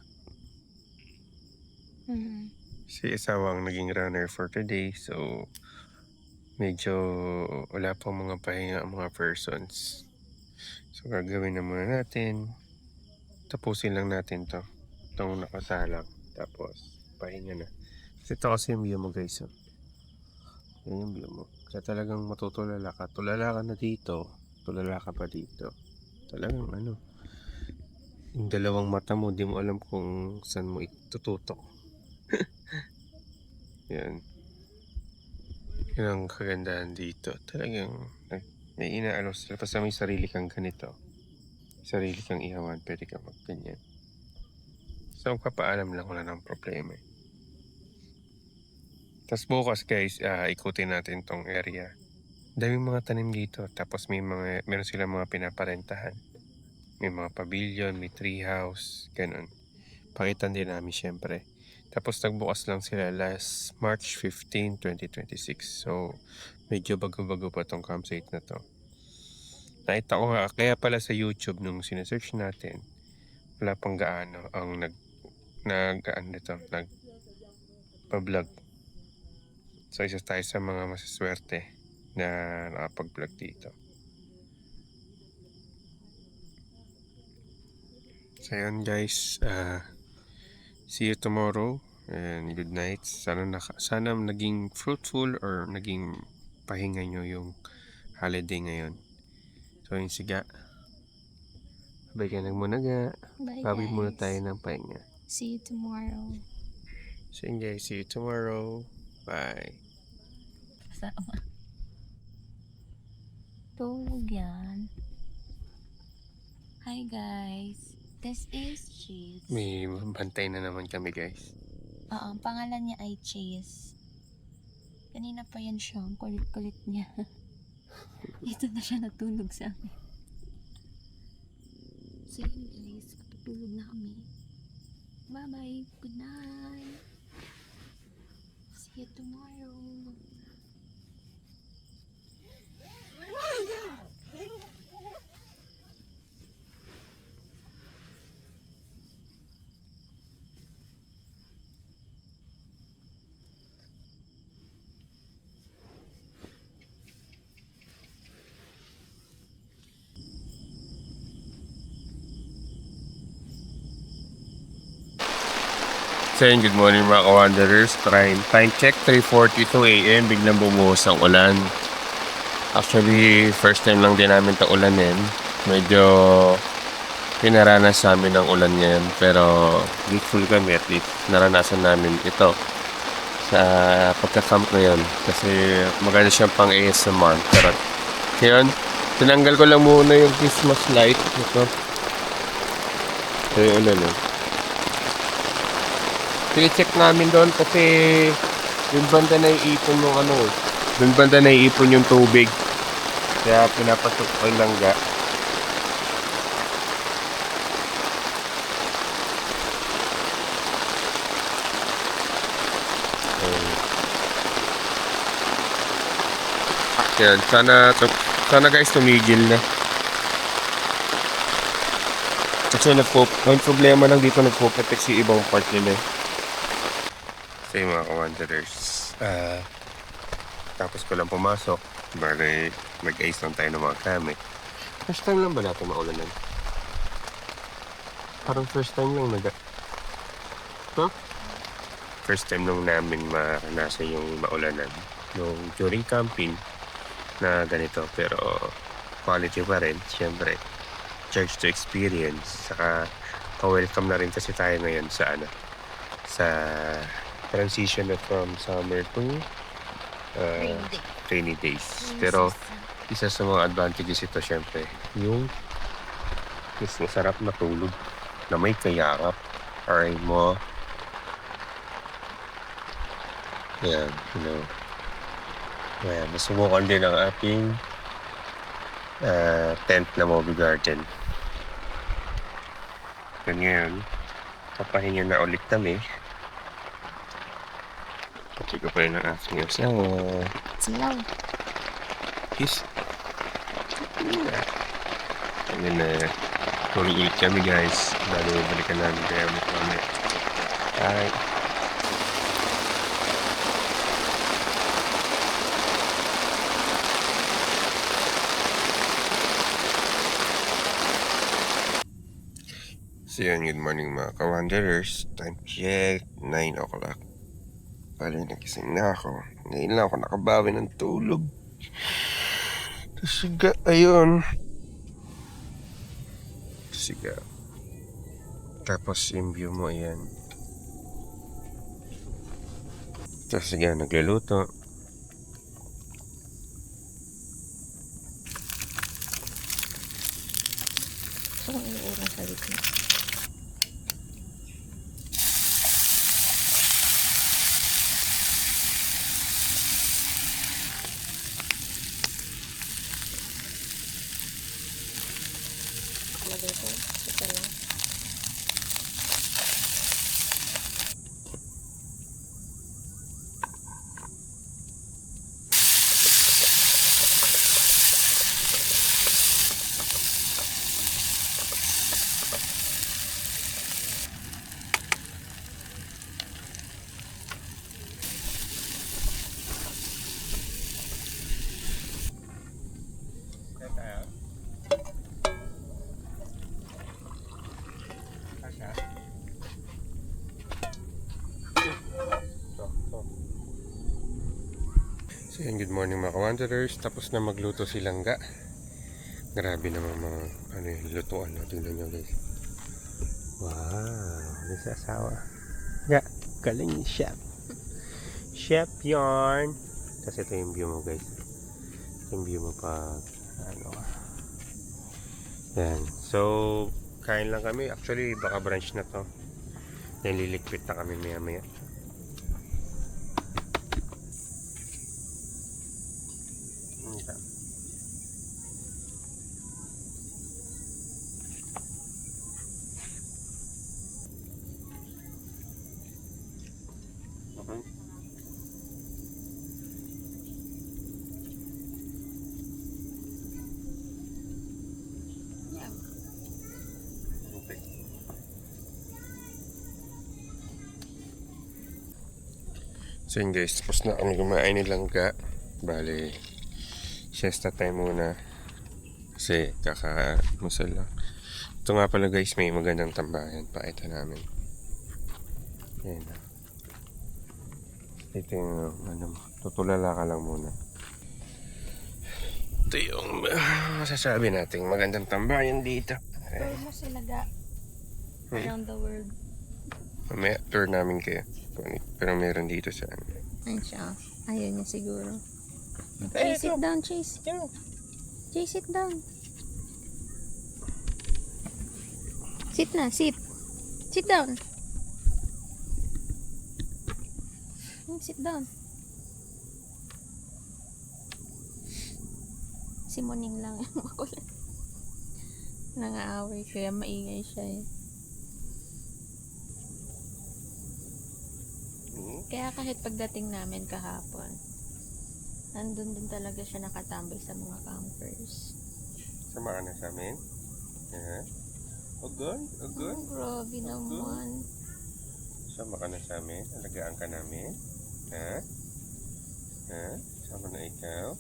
Si asawa ang naging runner for today, so medyo wala pang mga pahinga ang mga persons. So gagawin na muna natin. Tapusin lang natin itong nakasalang. Tapos pahinga na. Kasi ito kasi yung view mo guys. Yan yung view mo. Kaya talagang matutulala ka. Tulala ka na dito. Tulala ka pa dito. Talagang yung dalawang mata mo, di mo alam kung saan mo itututok. Yan. Yan ang kagandahan dito. Talagang may sila. Basta may sarili kang ganito. Sarili kang ihawan, pwede ka magganyan. So, kapaalam lang, wala ng problema. Tapos bukas guys, ikutin natin tong area. Daming mga tanim dito. Tapos meron silang mga pinaparentahan. May mga pavilion, may treehouse, ganun. Pakitan din namin syempre. Tapos nagbukas lang sila last March 15, 2026. So, medyo bago-bago pa tong campsite na to. Nakita ko nga, kaya pala sa YouTube nung sinesearch natin, wala pang gaano ang nagpa-vlog. So, isa tayo sa mga masaswerte na nakapag-vlog dito. So, yun guys, see you tomorrow and good night. Sana naging fruitful or naging pahinga nyo yung holiday ngayon. So, yun siga. Bye ka muna ga. Bye Bawi muna guys. tayo ng pahinga. See you tomorrow. So yun guys, see you tomorrow. Bye. Sama. Tulog yan. Hi guys. This is Cheese. May bantay na naman kami guys. Ang pangalan niya ay Cheese. Kanina pa yan siya. Ang kulit-kulit niya. Dito na siya natulog sa amin. So yun guys, matutulog na kami. Bye bye. Good night. See you tomorrow. So yun, good morning mga ka-wanderers. Time check, 3:42 AM. Biglang bumuhos ang ulan. Actually, first time lang din namin ito ulanin. Medyo pinaranas sa amin ang ulan ngayon. Pero grateful kami at least naranasan namin ito sa pagka-camp ngayon. Kasi maganda siyang pang ASMR. Pero ngayon, tinanggal ko lang muna yung Christmas light. Ito. Ito yung ulan eh. Pine-check namin doon kasi yung banda na iipon yung yung banda na iipon yung tubig. Kaya pinapasok ko yung langga. Yan, sana guys tumigil na. Kasi may problema lang dito, nagpo-protect si ibang part nila. So yung mga ka-wanderers, tapos ko lang pumasok, bali mag-ice lang tayo ng mga gamit. First time lang ba natin maulanan? Parang first time lang Huh? First time nung namin maranasan yung maulanan. Nung during camping na ganito, pero quality pa rin, syempre. Church to experience. Saka welcome na rin kasi tayo ngayon sa sa transition na from summer to rainy days. Pero isa sa mga advantages ito syempre, yung mas masarap na tulog na may kayakap. Alright mo. Yan, Ayan, nasubukan din ang ating tent na Moby Garden. Ngayon, papahinga na ulit kami. Pati ko pa rin ang aking asawa. Silaw. Kiss. And then, tulog ulit kami guys. Lalo balikan namin kaya ulit kami. Bye. So yun, good morning mga ka-wanderers. Time check, 9 o'clock. Bali, nagising na ako. Ngayon lang ako nakabawi ng tulog. Siga, ayun. Siga. Tapos yung view mo, ayan. Tapos siga, nagluluto. So, yung oras sa dito. Ito lang. So yun, good morning mga kawanderers. Tapos na magluto si Langga. Grabe naman mga ano yung lutuan na. Tingnan nyo guys. Wow, ano sa asawa. Galing ni chef. Chef yarn. Kasi ito yung view mo guys. Ito yung view mo pag ano. Yan. So, kain lang kami. Actually, baka brunch na to. Then liliquid na kami maya maya. So yun guys, tapos na kami kumain ni Langga. Bale, siesta time muna. Kasi kaka-musal lang. Ito nga pala guys, may magandang tambayan. Pakita namin. Ayan na. Ito yung ano, tutulala ka lang muna. Ito yung masasabi natin magandang tambayan dito. Tour mo sila around the world. Mamaya tour namin kayo. Pero meron dito sa ano. Ayun siya. Ayun niya siguro. Chase, sit down, Chase. Chase, sit down. Sit na, sit. Sit down. Sit down. Si Moning lang yung makulit. Nangaaway kaya maingay siya eh. Kaya kahit pagdating namin kahapon, nandun din talaga siya nakatambay sa mga campers. Sama ka na sa amin? Ha? Agad? Agad? Oh, grabe naman. Sama ka na sa amin? Alagaan ka namin? Ha? Ha? Sama na ikaw?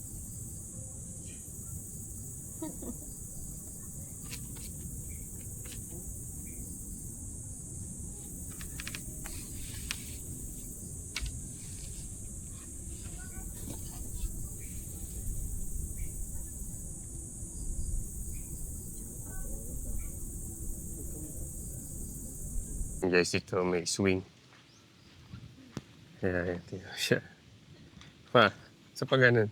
Guys, ito may swing. Kaya ito siya. Pa, sa pag ganun.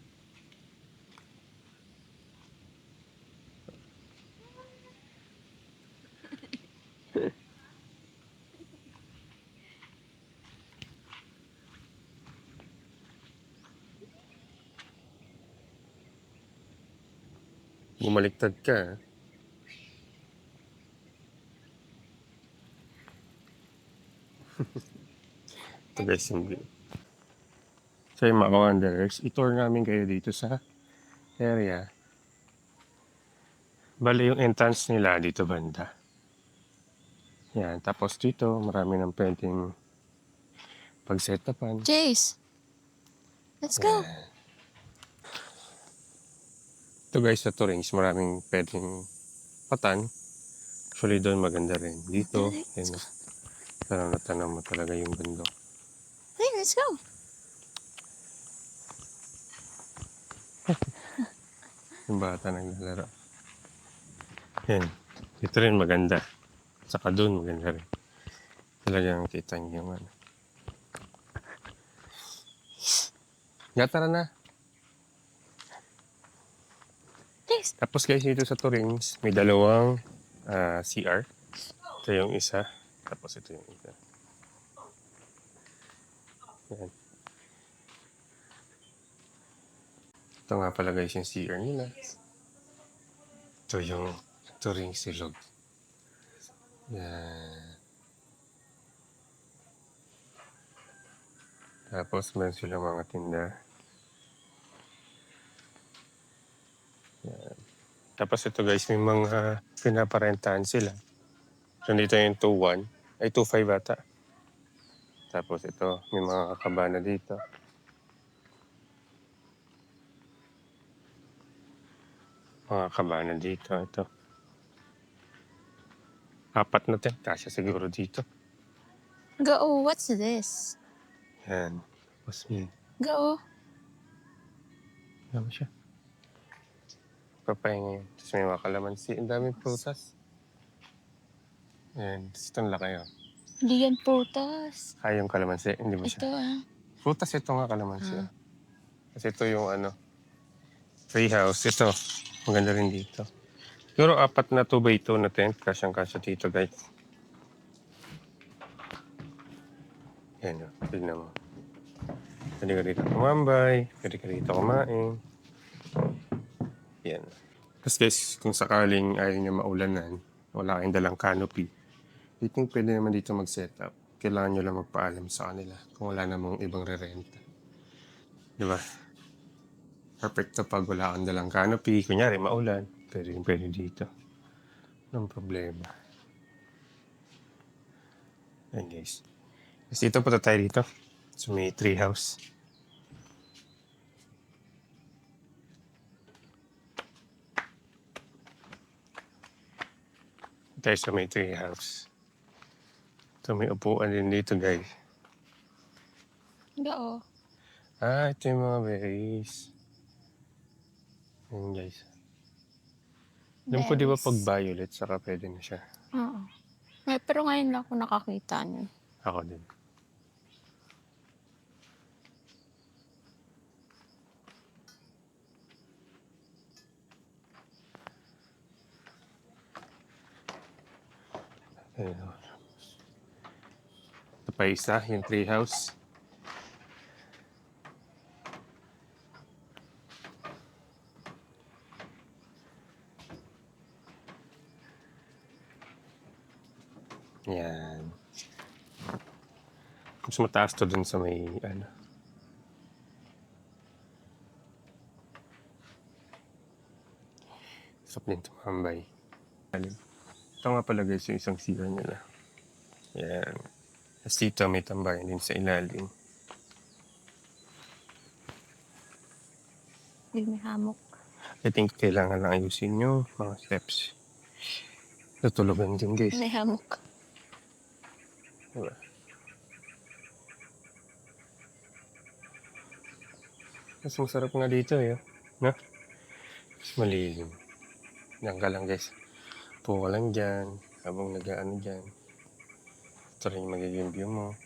Bumaliktad ka. Ito guys yung view. So yung mga wanderers, itour namin kayo dito sa area. Bale yung entrance nila dito banda. Yan, tapos dito marami nang pwedeng pag-setapan. Chase! Let's go! Ito guys sa Torrens, maraming pwedeng patan. Actually doon maganda rin. Dito, yan. Tanaw na tanaw mo talaga yung bundok. Hey, let's go! Yung bata naglalaro. Yan. Dito rin maganda. Saka doon maganda rin. Talagang kita niyo yung ano. Tara na. Chase! Tapos guys dito sa Torrens, may dalawang CR. Ito yung isa. Tapos ito yung isa. Yan. Ito nga pala guys yung CR nila. Ito yung Torrens Silog. Yan. Tapos meron silang mga tinda. Yan. Tapos ito guys, may mga pinaparentahan sila. So dito yung 2.1, ay 2.5 ata. Tapos ito, may mga kabana dito. Mga kabana dito, ito. 4 na din, kasya siguro dito. Go, what's this? Yan. Tapos may Go. Alam siya. Papahinga yun. Tapos may mga kalamansi. Ang daming prutas. Ayan. Tapos itong laki yun. Hindi yan prutas. Yung kalamansi. Hindi mo Ito siya. Prutas ito nga kalamansi. Kasi ito yung tree house. Ito. Maganda rin dito. Siguro 4 na 2x2 na tent. Kasyang-kasya dito, guys. Yan o. Tignan mo. Pwede ka dito kumambay. Pwede ka dito kumain. Yan. Tapos guys, kung sakaling ayaw niya maulanan, wala kayong dalang canopy, I think pwede naman dito mag-set up. Kailangan nyo lang magpaalam sa kanila kung wala namang ibang re-renta. Diba? Perfect to pag wala kang dalang canopy. Kunyari, maulan. Pwede dito. Anong problema? Ayan guys. Kasi dito punta tayo dito. So may tree house. Tayo sa may tree house. So may upuan din dito guys. Oo. Ito yung mga berries. Ayan guys. Alam ko di ba pag violet, saka pwede na siya. Oo. Pero ngayon lang ako nakakita niyan. Ako din. Ayan. Ito pa isa, yung tree house. Yan. Mas mataas to dun sa may Sarap din tumambay. Ito nga pala guys yung isang sira nila. Yan. Tapos dito may tambayan din sa ilalim. Hindi may hamok. I think kailangan lang ayusin nyo mga steps. Tutulugan din guys. May hamok. Diba? Mas masarap nga dito eh. No? Mas malilim. Diyan ka lang guys. Puwa lang dyan. Habang nag-ano dyan. Ito rin yung magiging view mo.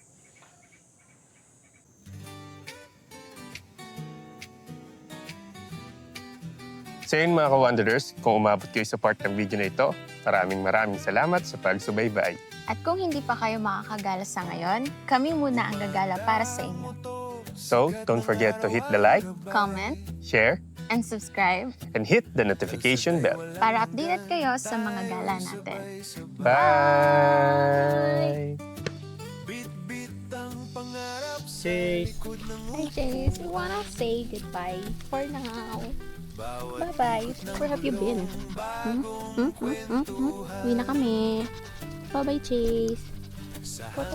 So yun mga ka-wanderers, kung umabot kayo sa part ng video na ito, maraming salamat sa pagsubaybay. At kung hindi pa kayo makakagala sa ngayon, kami muna ang gagala para sa inyo. So, don't forget to hit the like, Comment share, and subscribe and hit the notification bell. para updated kayo sa mga gala natin. Bye! Chase! Hi Jace, we wanna say goodbye for now. Bye-bye. Where have you been? Uwi na kami. Bye-bye, Chase. Koto.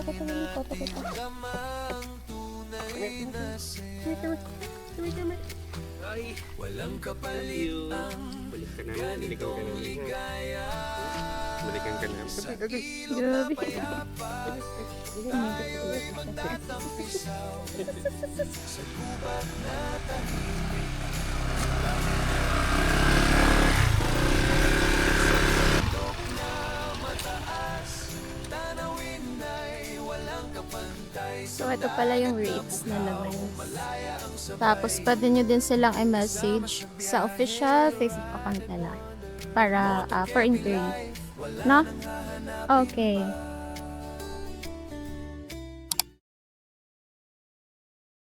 Walang kapalit ang ganitong ligaya. Balikan ka na. Grabe. Sa gubat na tahimik. Bundok na mataas, tanawin ay walang kapantay. So, ito pala yung rates na laman. Tapos, pwede nyo din silang i-message sa official Facebook account nila para for interview. No? Okay.